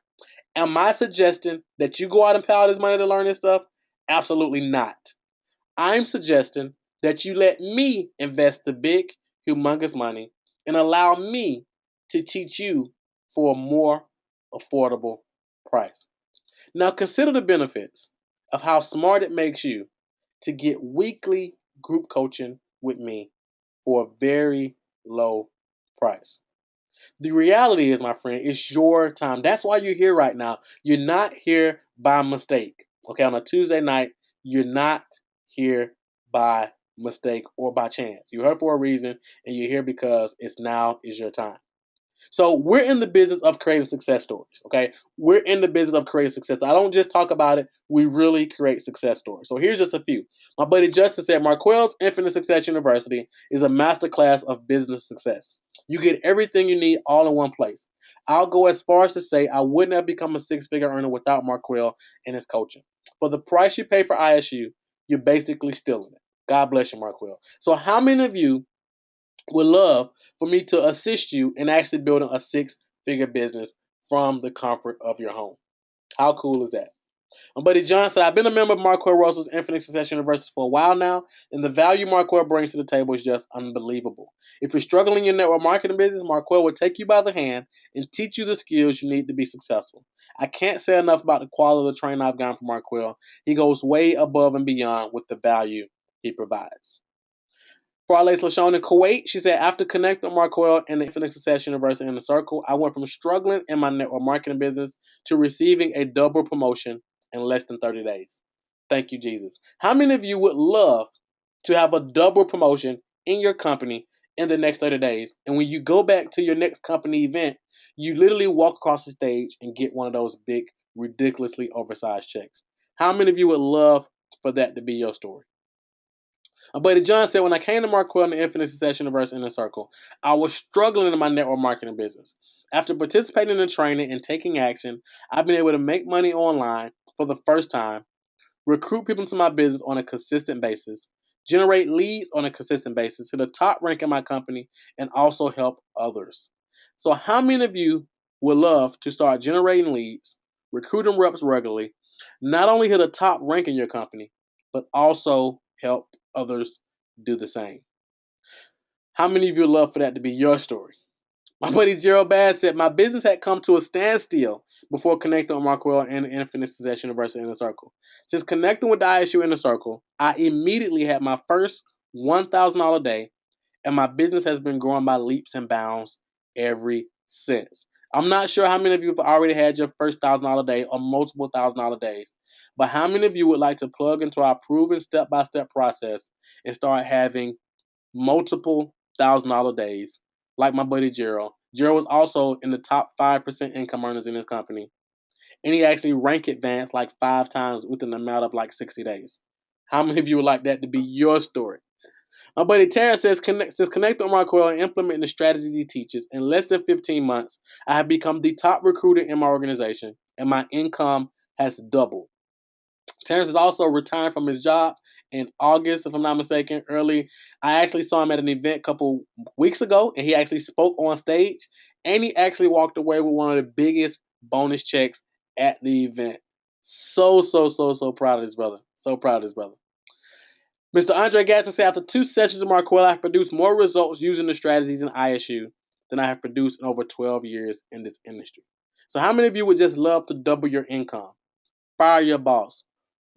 Am I suggesting that you go out and pay all this money to learn this stuff? Absolutely not. I'm suggesting that you let me invest the big, humongous money and allow me to teach you for a more affordable price. Now consider the benefits of how smart it makes you to get weekly group coaching with me for a very low price. The reality is, my friend, it's your time. That's why you're here right now. You're not here by mistake. Okay, on a Tuesday night, you're not here by mistake or by chance. You're here for a reason, and you're here because it's now is your time. So we're in the business of creating success stories, okay? We're in the business of creating success. I don't just talk about it. We really create success stories. So here's just a few. My buddy Justin said, Markwell's Infinite Success University is a masterclass of business success. You get everything you need all in one place. I'll go as far as to say I wouldn't have become a six-figure earner without Markwell and his coaching. For the price you pay for ISU, you're basically stealing it. God bless you, Markwell. So how many of you would love for me to assist you in actually building a six-figure business from the comfort of your home? How cool is that? My buddy John said, I've been a member of Markwell Russell's Infinite Success University for a while now, and the value Markwell brings to the table is just unbelievable. If you're struggling in your network marketing business, Markwell will take you by the hand and teach you the skills you need to be successful. I can't say enough about the quality of the training I've gotten from Markwell. He goes way above and beyond with the value he provides. Farley Lashon in Kuwait, she said, after connecting with Marquel and the Infinite Success University in the Circle, I went from struggling in my network marketing business to receiving a double promotion in less than 30 days. Thank you, Jesus. How many of you would love to have a double promotion in your company in the next 30 days? And when you go back to your next company event, you literally walk across the stage and get one of those big, ridiculously oversized checks. How many of you would love for that to be your story? My buddy John said, when I came to Marquel and the Infinite Success University in the Circle, I was struggling in my network marketing business. After participating in the training and taking action, I've been able to make money online for the first time, recruit people into my business on a consistent basis, generate leads on a consistent basis, hit the top rank in my company, and also help others. So, how many of you would love to start generating leads, recruiting reps regularly, not only hit a top rank in your company, but also help others do the same? How many of you would love for that to be your story? My buddy Gerald Bass said, my business had come to a standstill before connecting with Marquel and Infinite Success University in the Circle. Since connecting with the ISU in the Circle, I immediately had my first $1,000 day, and my business has been growing by leaps and bounds ever since. I'm not sure how many of you have already had your first $1,000 day or multiple $1,000 days, but how many of you would like to plug into our proven step-by-step process and start having multiple $1,000 days, like my buddy Gerald? Gerald was also in the top 5% income earners in his company, and he actually rank advanced like 5 times within a matter of like 60 days. How many of you would like that to be your story? My buddy Terrence says, since connecting with Marquel and implementing the strategies he teaches, in less than 15 months, I have become the top recruiter in my organization, and my income has doubled. Terrence is also retiring from his job in August, if I'm not mistaken. I actually saw him at an event a couple weeks ago, and he actually spoke on stage, and he actually walked away with one of the biggest bonus checks at the event. So proud of his brother. So proud of his brother. Mr. Andre Gasson said, after 2 sessions of Marquel, I have produced more results using the strategies in ISU than I have produced in over 12 years in this industry. So how many of you would just love to double your income, fire your boss,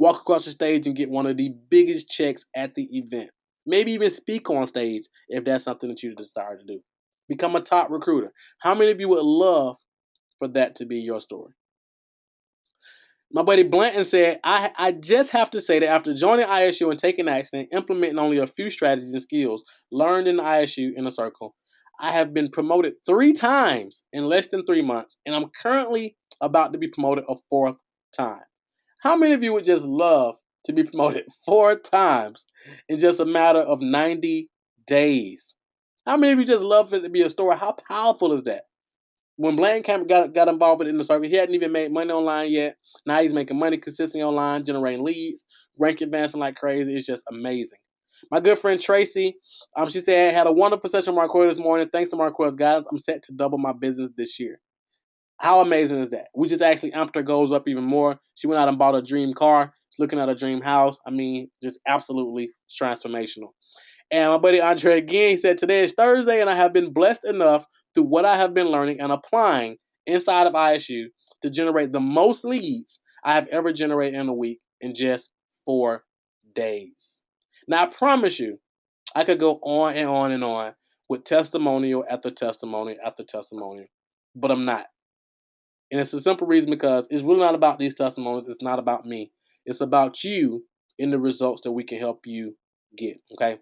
walk across the stage and get one of the biggest checks at the event? Maybe even speak on stage if that's something that you desire to do. Become a top recruiter. How many of you would love for that to be your story? My buddy Blanton said, I just have to say that after joining ISU and taking action and implementing only a few strategies and skills learned in the ISU in the Circle, I have been promoted 3 times in less than 3 months, and I'm currently about to be promoted a 4th time. How many of you would just love to be promoted 4 times in just a matter of 90 days? How many of you just love it to be a story? How powerful is that? When Blankenkamp got involved in the Circle, he hadn't even made money online yet. Now he's making money consistently online, generating leads, rank advancing like crazy. It's just amazing. My good friend Tracy, she said, I had a wonderful session with Marquel this morning. Thanks to Marquel's guidance, I'm set to double my business this year. How amazing is that? We just actually amped her goals up even more. She went out and bought a dream car. She's looking at a dream house. I mean, just absolutely transformational. And my buddy Andre again, he said, today is Thursday, and I have been blessed enough through what I have been learning and applying inside of ISU to generate the most leads I have ever generated in a week in just 4 days. Now, I promise you, I could go on and on and on with testimonial after testimonial after testimonial, but I'm not. And it's a simple reason, because it's really not about these testimonies. It's not about me. It's about you and the results that we can help you get, okay?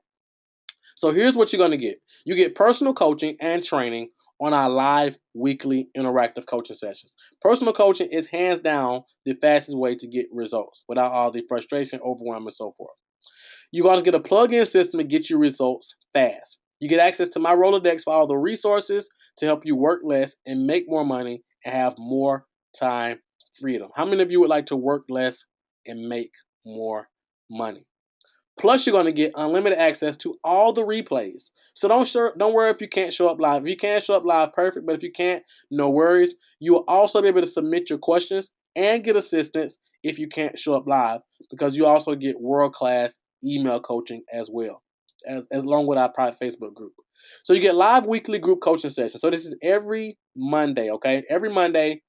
So here's what you're going to get. You get personal coaching and training on our live weekly interactive coaching sessions. Personal coaching is hands down the fastest way to get results without all the frustration, overwhelm, and so forth. You're going to get a plug-in system to get you results fast. You get access to my Rolodex for all the resources to help you work less and make more money and have more time freedom. How many of you would like to work less and make more money? Plus, you're going to get unlimited access to all the replays. So don't worry if you can't show up live. If you can't show up live, perfect. But if you can't, no worries. You will also be able to submit your questions and get assistance if you can't show up live, because you also get world-class email coaching as well, as along with our private Facebook group. So you get live weekly group coaching sessions. So this is every Monday, okay? Every Monday.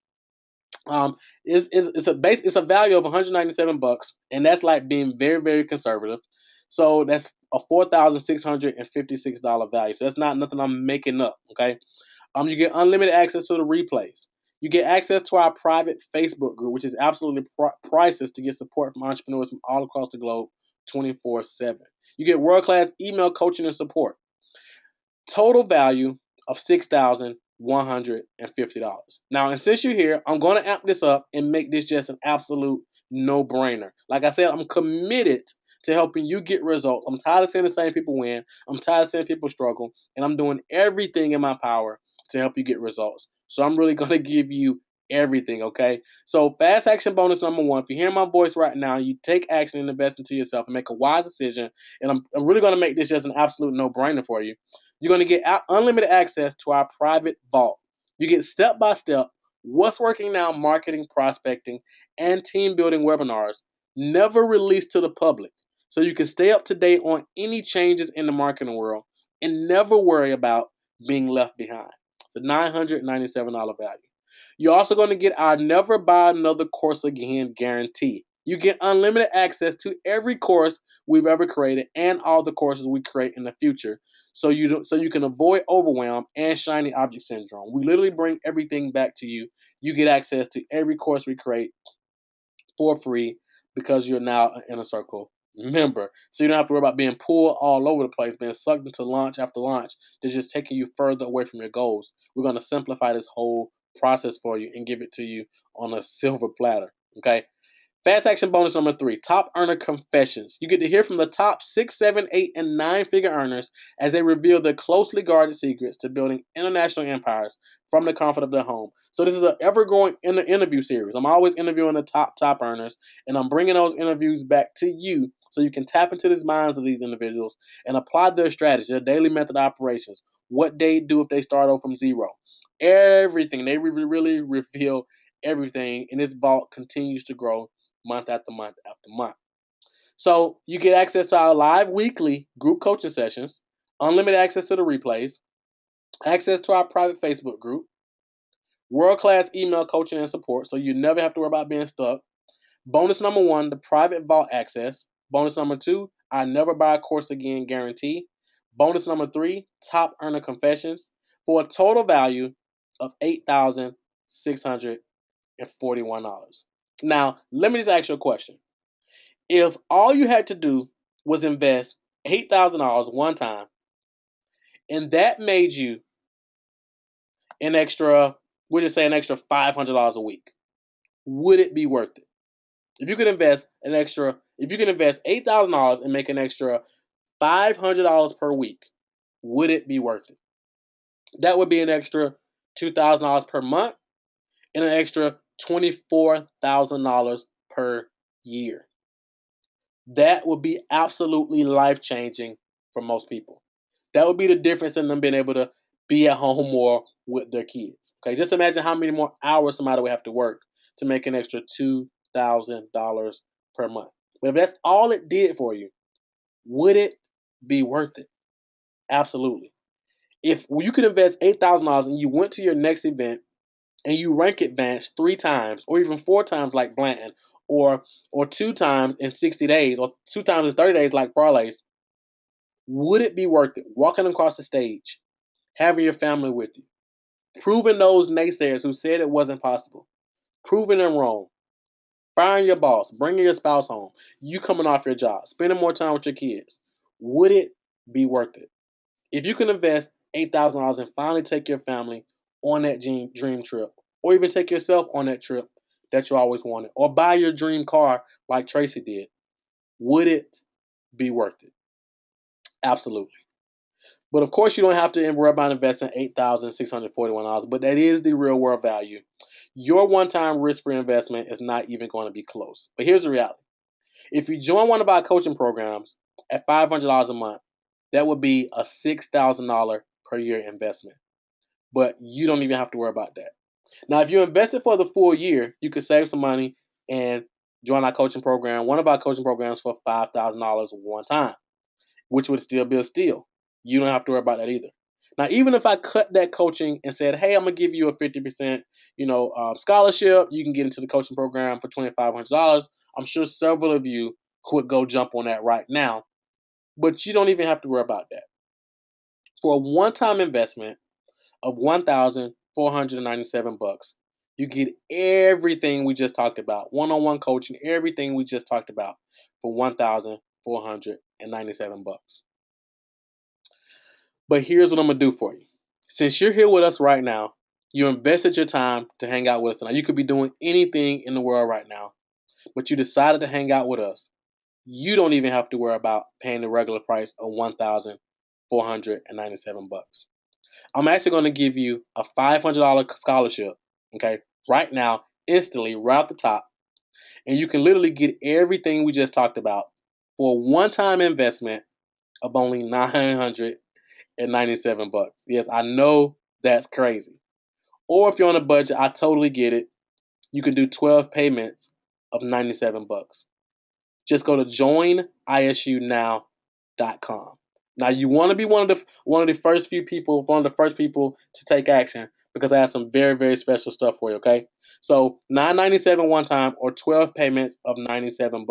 It's a value of $197, and that's like being very, very conservative. So that's a $4,656 value. So that's not nothing I'm making up. Okay. You get unlimited access to the replays. You get access to our private Facebook group, which is absolutely priceless to get support from entrepreneurs from all across the globe 24/7. You get world-class email coaching and support. Total value of $6,150. Now, and since you're here, I'm going to amp this up and make this just an absolute no-brainer. Like I said, I'm committed to helping you get results. I'm tired of seeing the same people win. I'm tired of seeing people struggle, and I'm doing everything in my power to help you get results. So I'm really going to give you everything, okay? So fast action bonus number 1, if you hear my voice right now, you take action and invest into yourself and make a wise decision, and I'm really going to make this just an absolute no-brainer for you. You're going to get unlimited access to our private vault. You get step-by-step what's working now marketing, prospecting, and team building webinars never released to the public. So you can stay up to date on any changes in the marketing world and never worry about being left behind. It's a $997 value. You're also going to get our never buy another course again guarantee. You get unlimited access to every course we've ever created and all the courses we create in the future. So you can avoid overwhelm and shiny object syndrome. We literally bring everything back to you. You get access to every course we create for free because you're now an Inner Circle member. So you don't have to worry about being pulled all over the place, being sucked into launch after launch. They're just taking you further away from your goals. We're going to simplify this whole process for you and give it to you on a silver platter. Okay. Fast action bonus number 3, top earner confessions. You get to hear from the top 6, 7, 8, and 9-figure earners as they reveal their closely guarded secrets to building international empires from the comfort of their home. So this is an ever-growing interview series. I'm always interviewing the top earners, and I'm bringing those interviews back to you so you can tap into the minds of these individuals and apply their strategy, their daily method operations, what they do if they start off from zero. Everything. They really reveal everything, and this vault continues to grow month after month after month. So you get access to our live weekly group coaching sessions, unlimited access to the replays, access to our private Facebook group, world-class email coaching and support, so you never have to worry about being stuck. Bonus number 1, the private vault access. Bonus number 2, I never buy a course again guarantee. Bonus number 3, top earner confessions, for a total value of $8,641. Now, let me just ask you a question. If all you had to do was invest $8,000 one time, and that made you an extra, we'll just say an extra $500 a week, would it be worth it? If you could invest $8,000 and make an extra $500 per week, would it be worth it? That would be an extra $2,000 per month and an extra $24,000 per year. That would be absolutely life-changing for most people. That would be the difference in them being able to be at home more with their kids. Okay, just imagine how many more hours somebody would have to work to make an extra $2,000 per month. But if that's all it did for you, would it be worth it? Absolutely. If you could invest $8,000 and you went to your next event and you rank advanced 3 times or even 4 times like Blanton, or 2 times in 60 days or 2 times in 30 days like Parlays, would it be worth it? Walking across the stage, having your family with you, proving those naysayers who said it wasn't possible, proving them wrong, firing your boss, bringing your spouse home, you coming off your job, spending more time with your kids. Would it be worth it? If you can invest $8,000 and finally take your family on that dream trip, or even take yourself on that trip that you always wanted, or buy your dream car like Tracy did, would it be worth it? Absolutely. But of course, you don't have to worry about investing $8,641, but that is the real world value. Your one-time risk-free investment is not even going to be close. But here's the reality. If you join one of our coaching programs at $500 a month, that would be a $6,000 per year investment. But you don't even have to worry about that. Now, if you invested for the full year, you could save some money and join our coaching program, one of our coaching programs, for $5,000 one time, which would still be a steal. You don't have to worry about that either. Now, even if I cut that coaching and said, hey, I'm going to give you a 50% scholarship, you can get into the coaching program for $2,500. I'm sure several of you would go jump on that right now But you don't even have to worry about that. For a one-time investment of $1,497, you get everything we just talked about, one-on-one coaching, everything we just talked about for $1,497. But here's what I'm gonna do for you. Since you're here with us right now, you invested your time to hang out with us. Now you could be doing anything in the world right now, but you decided to hang out with us. You don't even have to worry about paying the regular price of $1,497. I'm actually going to give you a $500 scholarship, okay, right now, instantly, right off the top, and you can literally get everything we just talked about for a one-time investment of only $997. Yes, I know that's crazy. Or if you're on a budget, I totally get it. You can do 12 payments of $97. Just go to joinisunow.com. Now you want to be one of the first few people, one of the first people to take action because I have some very, very special stuff for you, okay? So $997 one time or 12 payments of $97.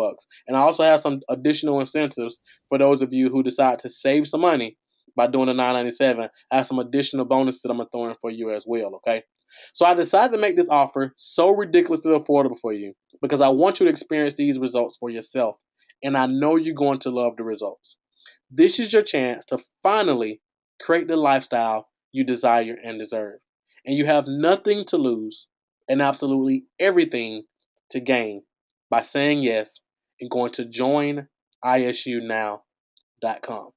And I also have some additional incentives for those of you who decide to save some money by doing the $997. I have some additional bonuses that I'm gonna throw in for you as well, okay? So I decided to make this offer so ridiculously affordable for you because I want you to experience these results for yourself. And I know you're going to love the results. This is your chance to finally create the lifestyle you desire and deserve. And you have nothing to lose and absolutely everything to gain by saying yes and going to joinisunow.com.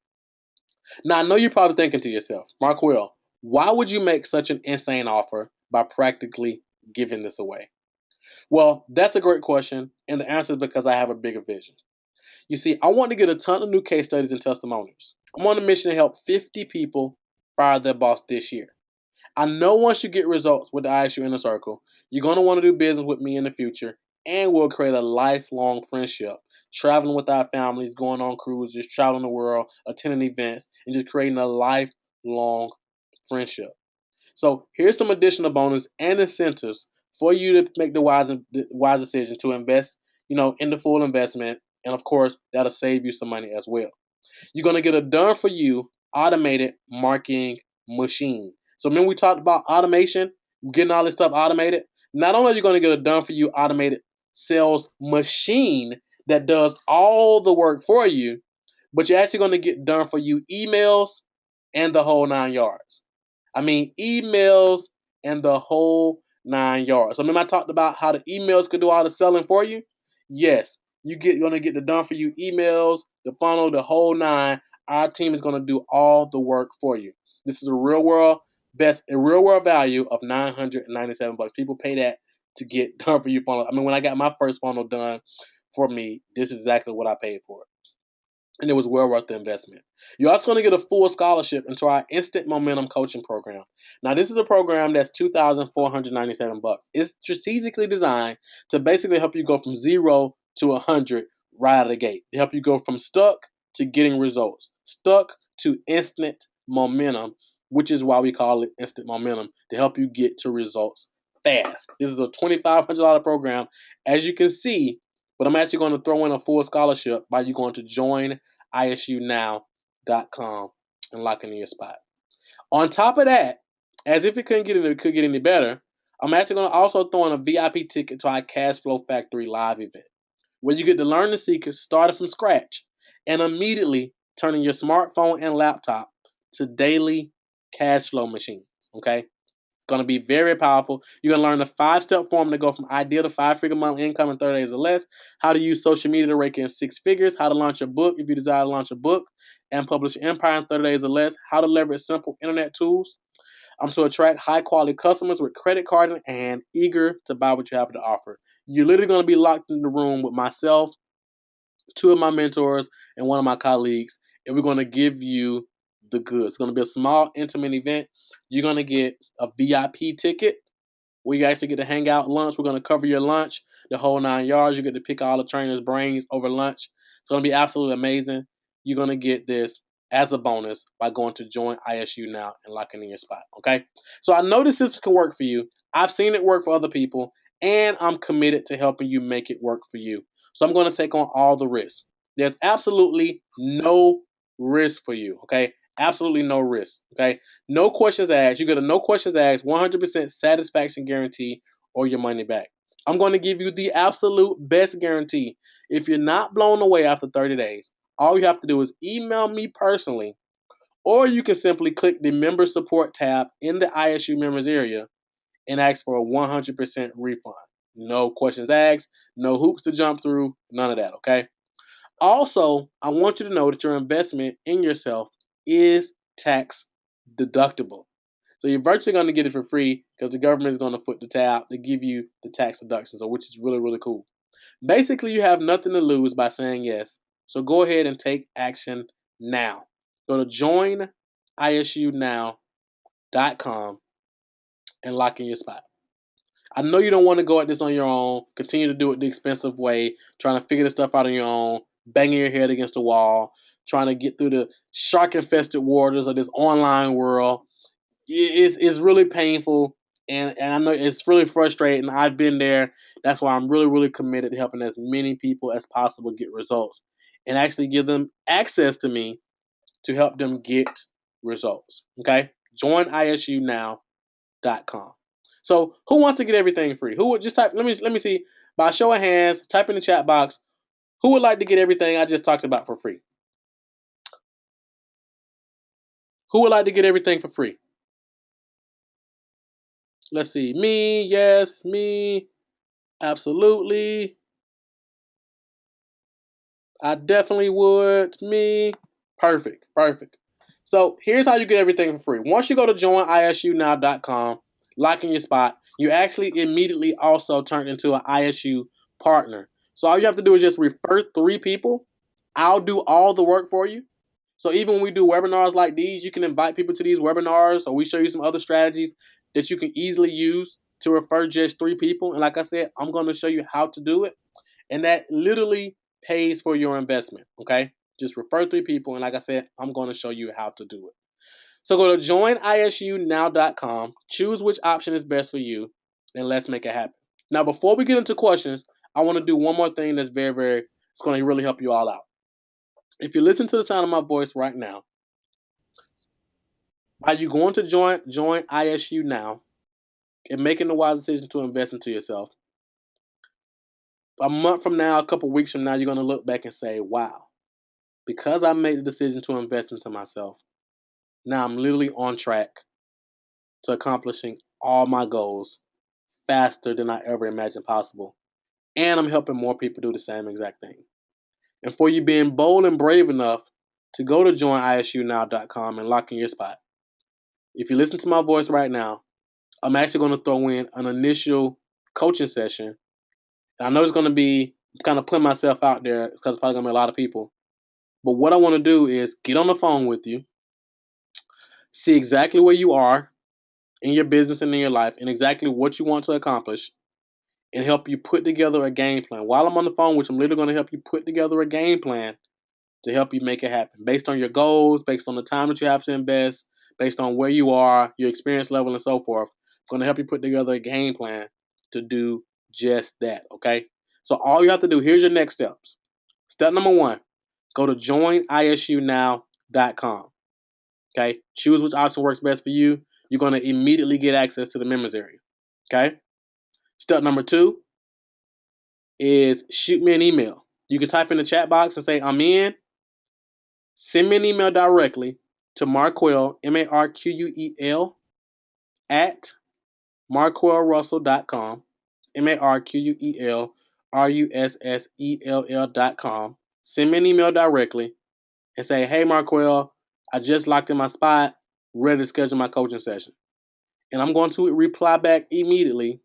Now, I know you're probably thinking to yourself, Marquell, why would you make such an insane offer by practically giving this away? Well, that's a great question, and the answer is because I have a bigger vision. You see, I want to get a ton of new case studies and testimonials. I'm on a mission to help 50 people fire their boss this year. I know once you get results with the ISU Inner Circle, you're going to want to do business with me in the future, and we'll create a lifelong friendship, traveling with our families, going on cruises, traveling the world, attending events, and just creating a lifelong friendship. So here's some additional bonus and incentives for you to make the wise decision to invest, in the full investment, and of course that'll save you some money as well. You're gonna get a done for you automated marketing machine. So remember we talked about automation, getting all this stuff automated. Not only are you gonna get a done for you automated sales machine that does all the work for you, but you're actually gonna get done for you emails and the whole 9 yards. I mean, emails and the whole 9 yards. So remember I talked about how the emails could do all the selling for you? Yes, you're gonna get the done for you emails, the funnel, the whole nine. Our team is gonna do all the work for you. This is a real world value of $997. People pay that to get done for you funnel. I mean, when I got my first funnel done for me, this is exactly what I paid for it, and it was well worth the investment. You're also going to get a full scholarship into our Instant Momentum Coaching Program. Now, this is a program that's $2,497. It's strategically designed to basically help you go from 0 to 100 right out of the gate. To help you go from stuck to getting results, stuck to instant momentum, which is why we call it Instant Momentum, to help you get to results fast. This is a $2,500 program, as you can see, but I'm actually going to throw in a full scholarship by you going to joinisunow.com and locking in your spot. On top of that, as if it could get any better, I'm actually going to also throw in a VIP ticket to our Cash Flow Factory live event, where you get to learn the secrets starting from scratch and immediately turning your smartphone and laptop to daily cash flow machines. Okay? Going to be very powerful. You're going to learn the 5-step formula to go from ideal to 5-figure monthly income in 30 days or less, how to use social media to rake in 6 figures, how to launch a book if you desire to launch a book and publish an empire in 30 days or less, how to leverage simple internet tools to attract high quality customers with credit card in hand, eager to buy what you have to offer. You're literally going to be locked in the room with myself, 2 of my mentors, and 1 of my colleagues, and we're going to give you the goods. It's going to be a small, intimate event. You're going to get a VIP ticket where you actually get to hang out lunch. We're going to cover your lunch, the whole 9 yards. You get to pick all the trainers' brains over lunch. It's going to be absolutely amazing. You're going to get this as a bonus by going to Join ISU Now and locking in your spot. Okay? So I know this system can work for you. I've seen it work for other people, and I'm committed to helping you make it work for you. So I'm going to take on all the risks. There's absolutely no risk for you. Okay, absolutely no risk. Okay, no questions asked. You get a no questions asked, 100% satisfaction guarantee, or your money back. I'm going to give you the absolute best guarantee. If you're not blown away after 30 days, all you have to do is email me personally, or you can simply click the member support tab in the ISU members area and ask for a 100% refund. No questions asked, no hoops to jump through, none of that, okay? Also, I want you to know that your investment in yourself is tax deductible. So you're virtually going to get it for free because the government is going to foot the tab to give you the tax deduction, so which is really, really cool. Basically, you have nothing to lose by saying yes. So go ahead and take action now. Go to joinisunow.com and lock in your spot. I know you don't want to go at this on your own. Continue to do it the expensive way, trying to figure this stuff out on your own, banging your head against the wall, trying to get through the shark-infested waters of this online world. It's really painful, and I know it's really frustrating. I've been there. That's why I'm really, really committed to helping as many people as possible get results and actually give them access to me to help them get results. Okay? Join ISUnow.com. So who wants to get everything free? Who would just type? Let me see. By show of hands, type in the chat box. Who would like to get everything I just talked about for free? Who would like to get everything for free? Let's see. Me, yes, me, absolutely. I definitely would. Me, perfect, perfect. So here's how you get everything for free. Once you go to joinisunow.com, lock in your spot, you actually immediately also turn into an ISU partner. So all you have to do is just refer 3 people. I'll do all the work for you. So even when we do webinars like these, you can invite people to these webinars, or we show you some other strategies that you can easily use to refer just 3 people. And like I said, I'm going to show you how to do it. And that literally pays for your investment. Okay? Just refer 3 people. And like I said, I'm going to show you how to do it. So go to joinisunow.com, choose which option is best for you, and let's make it happen. Now, before we get into questions, I want to do one more thing that's it's going to really help you all out. If you listen to the sound of my voice right now, are you going to join ISU now and making the wise decision to invest into yourself? A month from now, a couple weeks from now, you're going to look back and say, wow, because I made the decision to invest into myself, now I'm literally on track to accomplishing all my goals faster than I ever imagined possible. And I'm helping more people do the same exact thing. And for you being bold and brave enough to go to joinisunow.com and lock in your spot, if you listen to my voice right now, I'm actually going to throw in an initial coaching session. And I know it's going to be kind of putting myself out there because it's probably going to be a lot of people. But what I want to do is get on the phone with you, see exactly where you are in your business and in your life, and exactly what you want to accomplish, and help you put together a game plan. While I'm on the phone, which I'm literally going to help you put together a game plan to help you make it happen based on your goals, based on the time that you have to invest, based on where you are, your experience level, and so forth. I'm going to help you put together a game plan to do just that, okay? So all you have to do, here's your next steps. Step number 1, go to joinisunow.com, okay? Choose which option works best for you. You're going to immediately get access to the members area, okay? Step number 2 is shoot me an email. You can type in the chat box and say, I'm in. Send me an email directly to Marquel, MARQUEL, at marquelrussell.com, MARQUELRUSSELL.com. Send me an email directly and say, hey, Marquel, I just locked in my spot, ready to schedule my coaching session. And I'm going to reply back immediately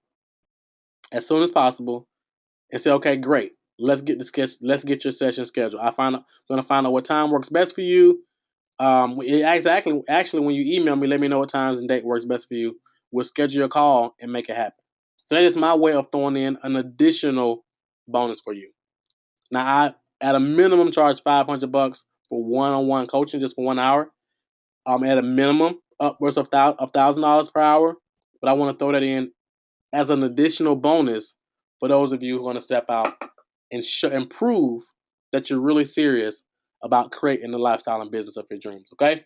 as soon as possible and say, okay, great. Let's get your session scheduled. I'm going to find out what time works best for you. Actually, when you email me, let me know what times and date works best for you. We'll schedule a call and make it happen. So that is my way of throwing in an additional bonus for you. Now, I at a minimum charge $500 for one-on-one coaching just for 1 hour. At a minimum, upwards of $1,000 per hour. But I want to throw that in as an additional bonus for those of you who are going to step out and prove that you're really serious about creating the lifestyle and business of your dreams. Okay.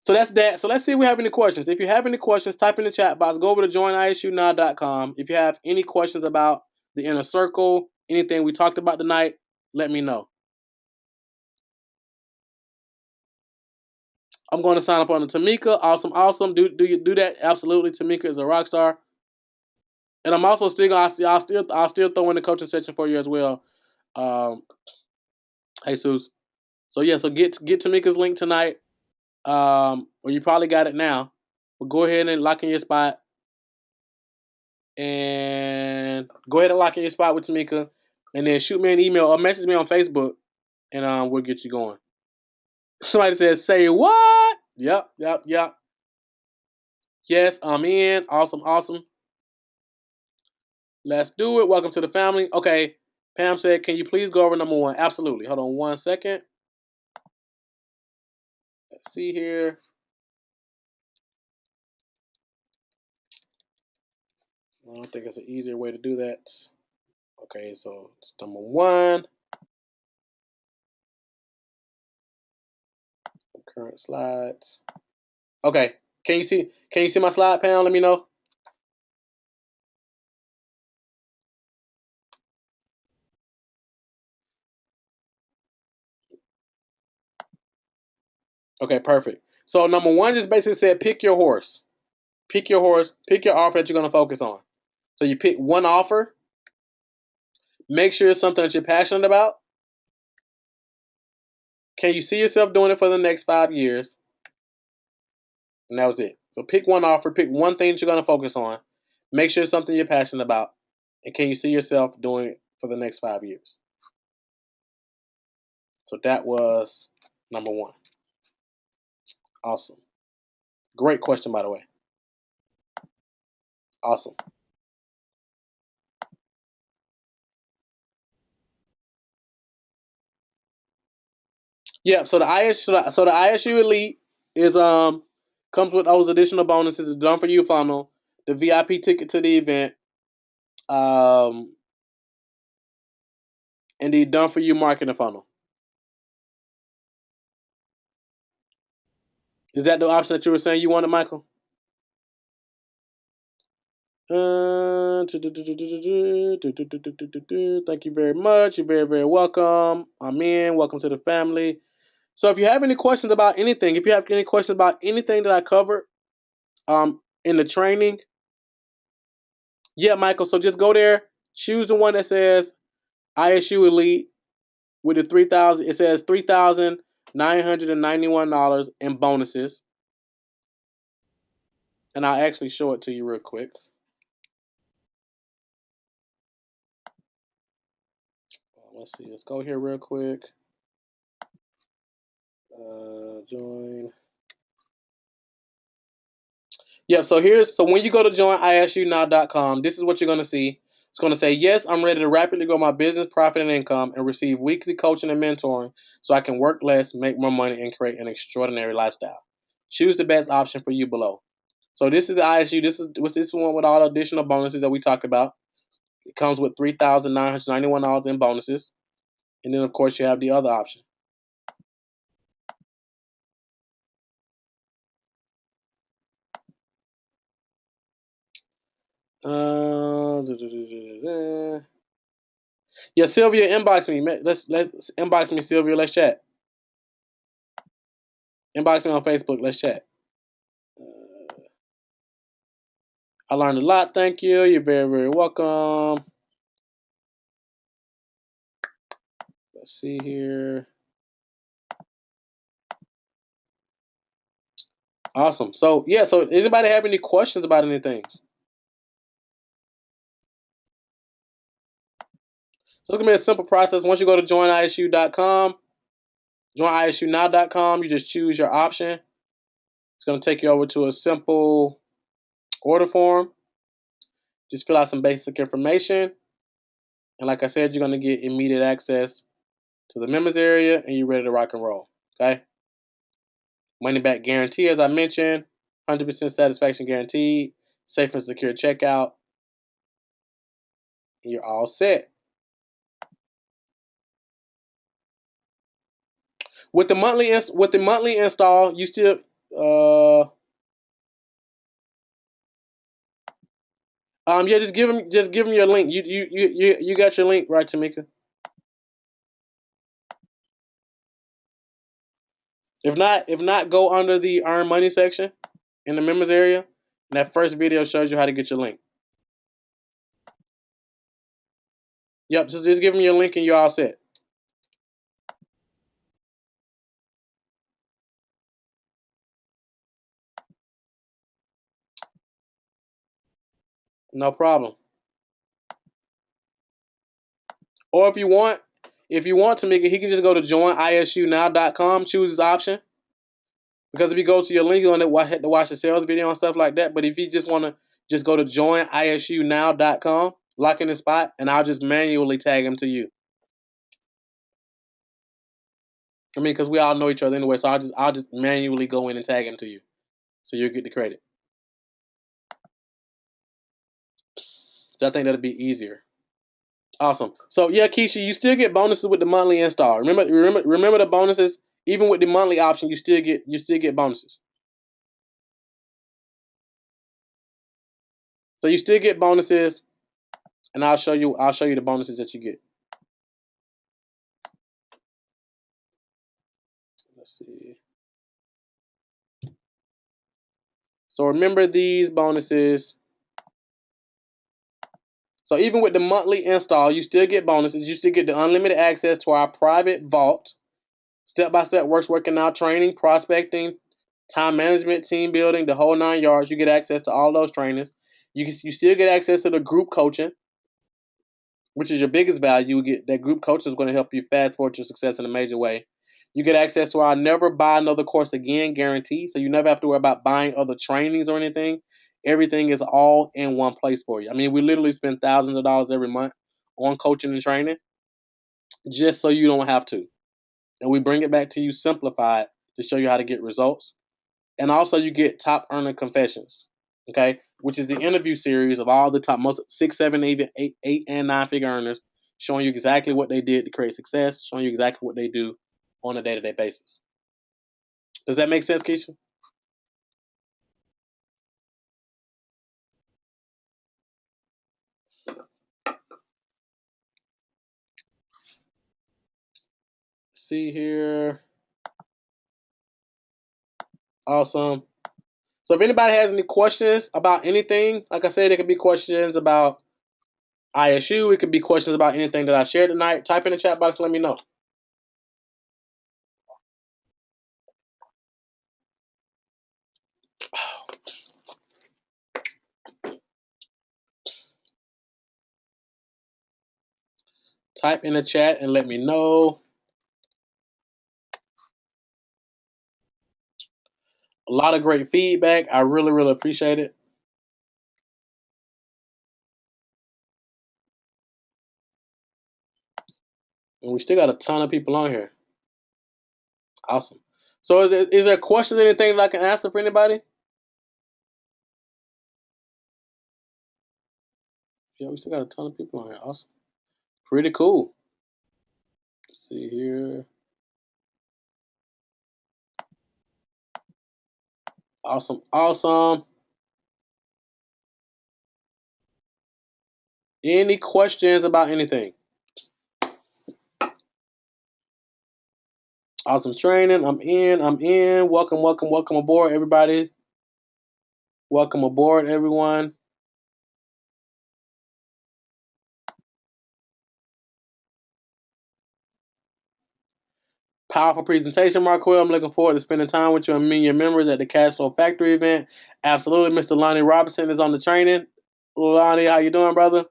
So that's that. So let's see if we have any questions. If you have any questions, type in the chat box. Go over to joinisunow.com. If you have any questions about the inner circle, anything we talked about tonight, let me know. I'm going to sign up on the Tamika. Awesome, awesome. Do that? Absolutely. Tamika is a rock star. And I'm also still I'll still throw in the coaching section for you as well. Jesus. So yeah, so get Tamika's link tonight. Well, you probably got it now. But go ahead and lock in your spot. And go ahead and lock in your spot with Tamika. And then shoot me an email or message me on Facebook, and we'll get you going. Somebody says, "Say what?" Yep. Yes, I'm in. Awesome, awesome. Let's do it. Welcome to the family. Okay. Pam said, "Can you please go over number 1?" Absolutely. Hold on 1 second. Let's see here. I don't think it's an easier way to do that. Okay, so it's number 1. Current slides. Okay. Can you see my slide, Pam? Let me know. Okay, perfect. So number 1 just basically said pick your horse. Pick your horse. Pick your offer that you're going to focus on. So you pick one offer. Make sure it's something that you're passionate about. Can you see yourself doing it for the next 5 years? And that was it. So pick one offer. Pick one thing that you're going to focus on. Make sure it's something you're passionate about. And can you see yourself doing it for the next 5 years? So that was number 1. Awesome. Great question, by the way. Awesome. Yeah. So the ISU Elite is comes with those additional bonuses. It's done for you funnel, the VIP ticket to the event, and the done for you marketing funnel. Is that the option that you were saying you wanted, Michael? Thank you very much. You're very, very welcome. Amen. Welcome to the family. So if you have any questions about anything, if you have any questions about anything that I covered in the training, yeah, Michael. So just go there, choose the one that says ISU Elite with the 3,000. It says $3,991 in bonuses, and I'll actually show it to you real quick. Let's see. Let's go here real quick. Join. Yep. So when you go to joinisunow.com, this is what you're going to see. It's going to say, yes, I'm ready to rapidly grow my business, profit, and income and receive weekly coaching and mentoring so I can work less, make more money, and create an extraordinary lifestyle. Choose the best option for you below. So this is the ISU. This is one with all the additional bonuses that we talked about. It comes with $3,991 in bonuses. And then, of course, you have the other option. Yeah, Sylvia, inbox me. Let's inbox me, Sylvia. Let's chat. Inbox me on Facebook. Let's chat. I learned a lot. Thank you. You're very, very welcome. Let's see here. Awesome. So yeah. So anybody have any questions about anything? So it's gonna be a simple process. Once you go to joinisunow.com, joinisunow.com, you just choose your option. It's gonna take you over to a simple order form. Just fill out some basic information. And like I said, you're going to get immediate access to the members area and you're ready to rock and roll. Okay? Money back guarantee, as I mentioned, 100% satisfaction guaranteed, safe and secure checkout. And you're all set. With the monthly install, you still yeah, just give them your link. You got your link, right, Tamika? If not, go under the earn money section in the members area, and that first video shows you how to get your link. Yep, just give them your link and you're all set. No problem. Or if you want Tamika, he can just go to joinisunow.com, choose his option. Because if you go to your link, you're going to have to watch the sales video and stuff like that. But if you just want to just go to joinisunow.com, lock in the spot, and I'll just manually tag him to you. I mean, because we all know each other anyway, so I'll just manually go in and tag him to you, so you'll get the credit. So I think that'll be easier. Awesome. So yeah, Keisha, you still get bonuses with the monthly install. Remember the bonuses. Even with the monthly option, you still get bonuses. So you still get bonuses, and I'll show you the bonuses that you get. Let's see. So remember these bonuses. So even with the monthly install, you still get bonuses. You still get the unlimited access to our private vault, step-by-step working out training, prospecting, time management, team building, the whole 9 yards. You get access to all those trainings. You still get access to the group coaching, which is your biggest value. You get that group coach is going to help you fast forward your success in a major way. You get access to our never buy another course again guarantee, so you never have to worry about buying other trainings or anything. Everything is all in one place for you. I mean, we literally spend thousands of dollars every month on coaching and training just so you don't have to. And we bring it back to you simplified to show you how to get results. And also you get top earner confessions, okay, which is the interview series of all the top most 6, 7, 8 and 9 figure earners, showing you exactly what they did to create success, showing you exactly what they do on a day-to-day basis. Does that make sense, Keisha? See here. Awesome. So if anybody has any questions about anything, like I said, it could be questions about ISU. It could be questions about anything that I shared tonight. Type in the chat box. Let me know. Type in the chat and let me know. A lot of great feedback. I really, really appreciate it. And we still got a ton of people on here. Awesome. So is there questions or anything that I can answer for anybody? Yeah, we still got a ton of people on here. Awesome. Pretty cool. Let's see here. Awesome. Awesome. Any questions about anything? Awesome training. I'm in. Welcome aboard, everybody. Welcome aboard, everyone. Powerful presentation, Marquel. I'm looking forward to spending time with you and me and your members at the Cashflow Factory event. Absolutely. Mr. Lonnie Robinson is on the training. Lonnie, how you doing, brother?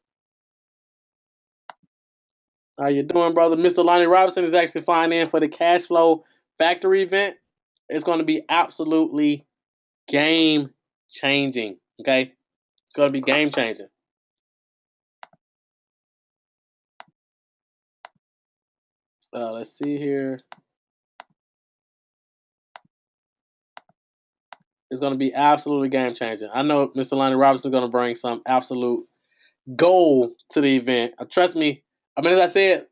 How you doing, brother? Mr. Lonnie Robinson is actually flying in for the Cashflow Factory event. It's going to be absolutely game changing. Okay, it's going to be game changing. Let's see here. It's going to be absolutely game changing. I know Mr. Lonnie Robinson is going to bring some absolute gold to the event. Trust me. I mean, as I said,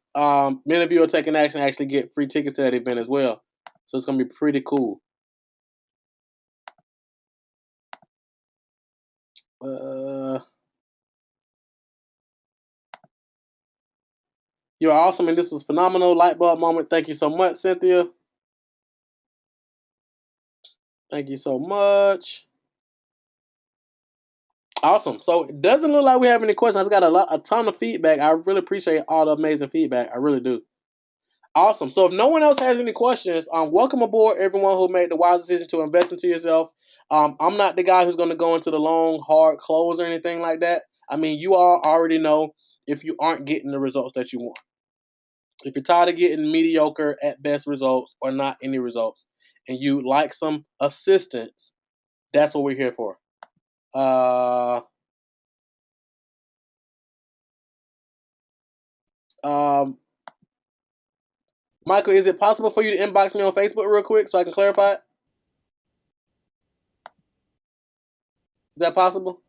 many of you are taking action to actually get free tickets to that event as well. So it's gonna be pretty cool. You're awesome, and this was phenomenal. Light bulb moment. Thank you so much, Cynthia. Thank you so much. Awesome. So it doesn't look like we have any questions. I got a ton of feedback. I really appreciate all the amazing feedback. I really do. Awesome. So if no one else has any questions, welcome aboard everyone who made the wise decision to invest into yourself. I'm not the guy who's going to go into the long, hard close or anything like that. I mean, you all already know if you aren't getting the results that you want. If you're tired of getting mediocre at best results or not any results, and you like some assistance, that's what we're here for. Michael, is it possible for you to inbox me on Facebook real quick so I can clarify it? Is that possible?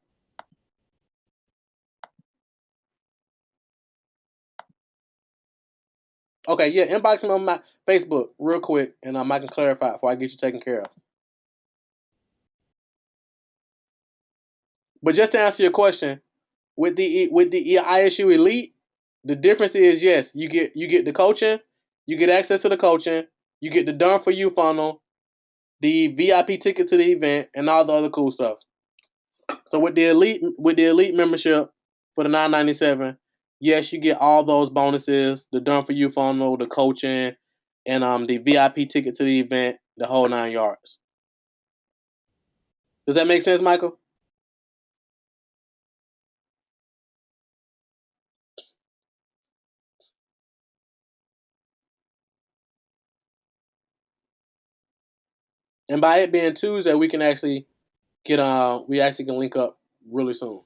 Okay, yeah, inbox me on my Facebook real quick, and I can clarify it before I get you taken care of. But just to answer your question, with the ISU Elite, the difference is yes, you get the coaching, you get access to the coaching, you get the done for you funnel, the VIP ticket to the event, and all the other cool stuff. So with the elite membership for the $9.97, yes, you get all those bonuses, the done for you funnel, the coaching, and the VIP ticket to the event, the whole 9 yards. Does that make sense, Michael? And by it being Tuesday, we can actually we actually can link up really soon.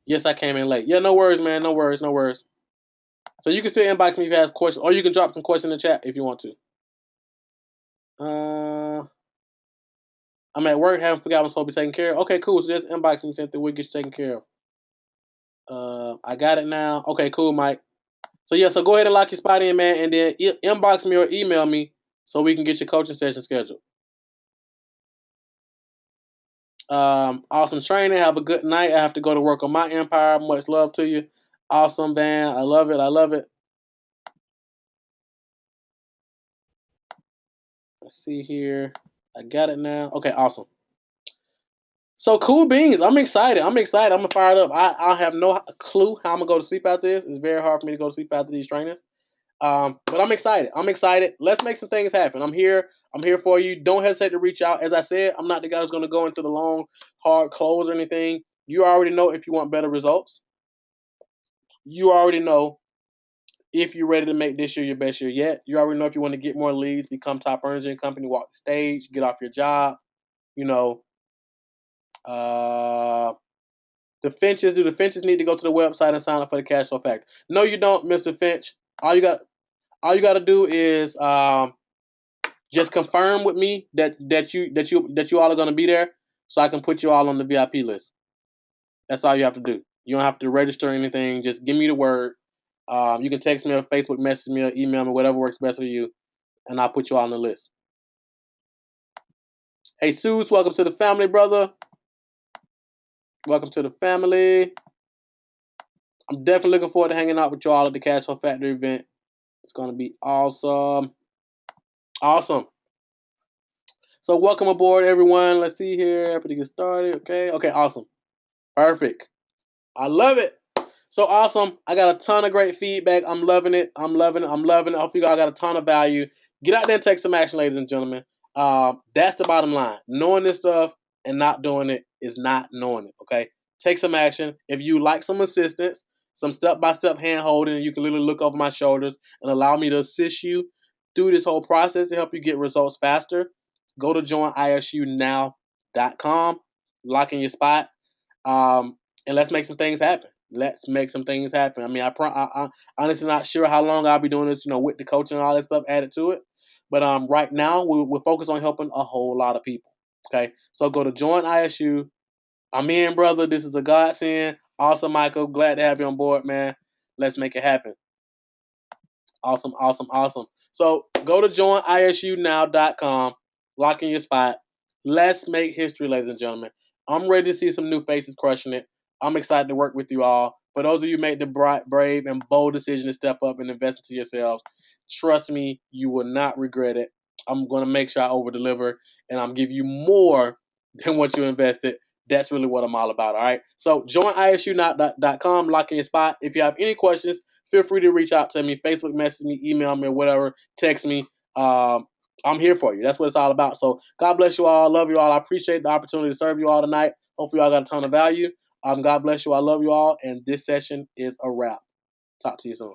Yes, I came in late. Yeah, no worries, man. No worries, no worries. So you can still inbox me if you have questions, or you can drop some questions in the chat if you want to. I'm at work, haven't forgot I'm supposed to be taking care of. Okay, cool. So just inbox me, something we'll get you taken care of. I got it now. Okay, cool, Mike. So yeah, so go ahead and lock your spot in, man, and then inbox me or email me so we can get your coaching session scheduled. Awesome training. Have a good night. I have to go to work on my empire. Much love to you. Awesome, Van. I love it. I love it. Let's see here. I got it now. Okay, awesome. So cool beans. I'm excited. I'm gonna fire it up. I have no clue how I'm gonna go to sleep after this. It's very hard for me to go to sleep after these trainings. But I'm excited. I'm excited. Let's make some things happen. I'm here. I'm here for you. Don't hesitate to reach out. As I said, I'm not the guy who's gonna go into the long, hard close or anything. You already know if you want better results. You already know if you're ready to make this year your best year yet. You already know if you want to get more leads, become top earners in your company, walk the stage, get off your job. You know, the Finches, do the Finches need to go to the website and sign up for the Cash Flow Factory? No, you don't, Mr. Finch. All you got to do is just confirm with me that you all are going to be there, so I can put you all on the VIP list. That's all you have to do. You don't have to register or anything. Just give me the word. You can text me or Facebook message me or email me, whatever works best for you, and I'll put you all on the list. Hey, Suze, welcome to the family, brother. Welcome to the family. I'm definitely looking forward to hanging out with you all at the Cash Flow Factory event. It's going to be awesome. Awesome. So welcome aboard, everyone. Let's see here. Happy to get started. Okay, awesome. Perfect. I love it. So awesome. I got a ton of great feedback. I'm loving it. I hope you all got a ton of value. Get out there and take some action, ladies and gentlemen. That's the bottom line. Knowing this stuff and not doing it is not knowing it, okay? Take some action. If you like some assistance, some step-by-step hand-holding, you can literally look over my shoulders and allow me to assist you through this whole process to help you get results faster. Go to joinisunow.com, lock in your spot, and let's make some things happen. Let's make some things happen. I mean, I'm honestly not sure how long I'll be doing this, with the coaching and all that stuff added to it. But right now, we're focused on helping a whole lot of people. Okay, so go to Join ISU. I'm in, brother. This is a godsend. Awesome, Michael. Glad to have you on board, man. Let's make it happen. Awesome. So go to joinisunow.com, lock in your spot. Let's make history, ladies and gentlemen. I'm ready to see some new faces crushing it. I'm excited to work with you all. For those of you who made the brave and bold decision to step up and invest into yourselves, trust me, you will not regret it. I'm going to make sure I over deliver and I'm give you more than what you invested. That's really what I'm all about. All right. So join isunow.com, lock in your spot. If you have any questions, feel free to reach out to me, Facebook message me, email me, or whatever, text me. I'm here for you. That's what it's all about. So God bless you all. I love you all. I appreciate the opportunity to serve you all tonight. Hopefully, y'all got a ton of value. God bless you. I love you all. And this session is a wrap. Talk to you soon.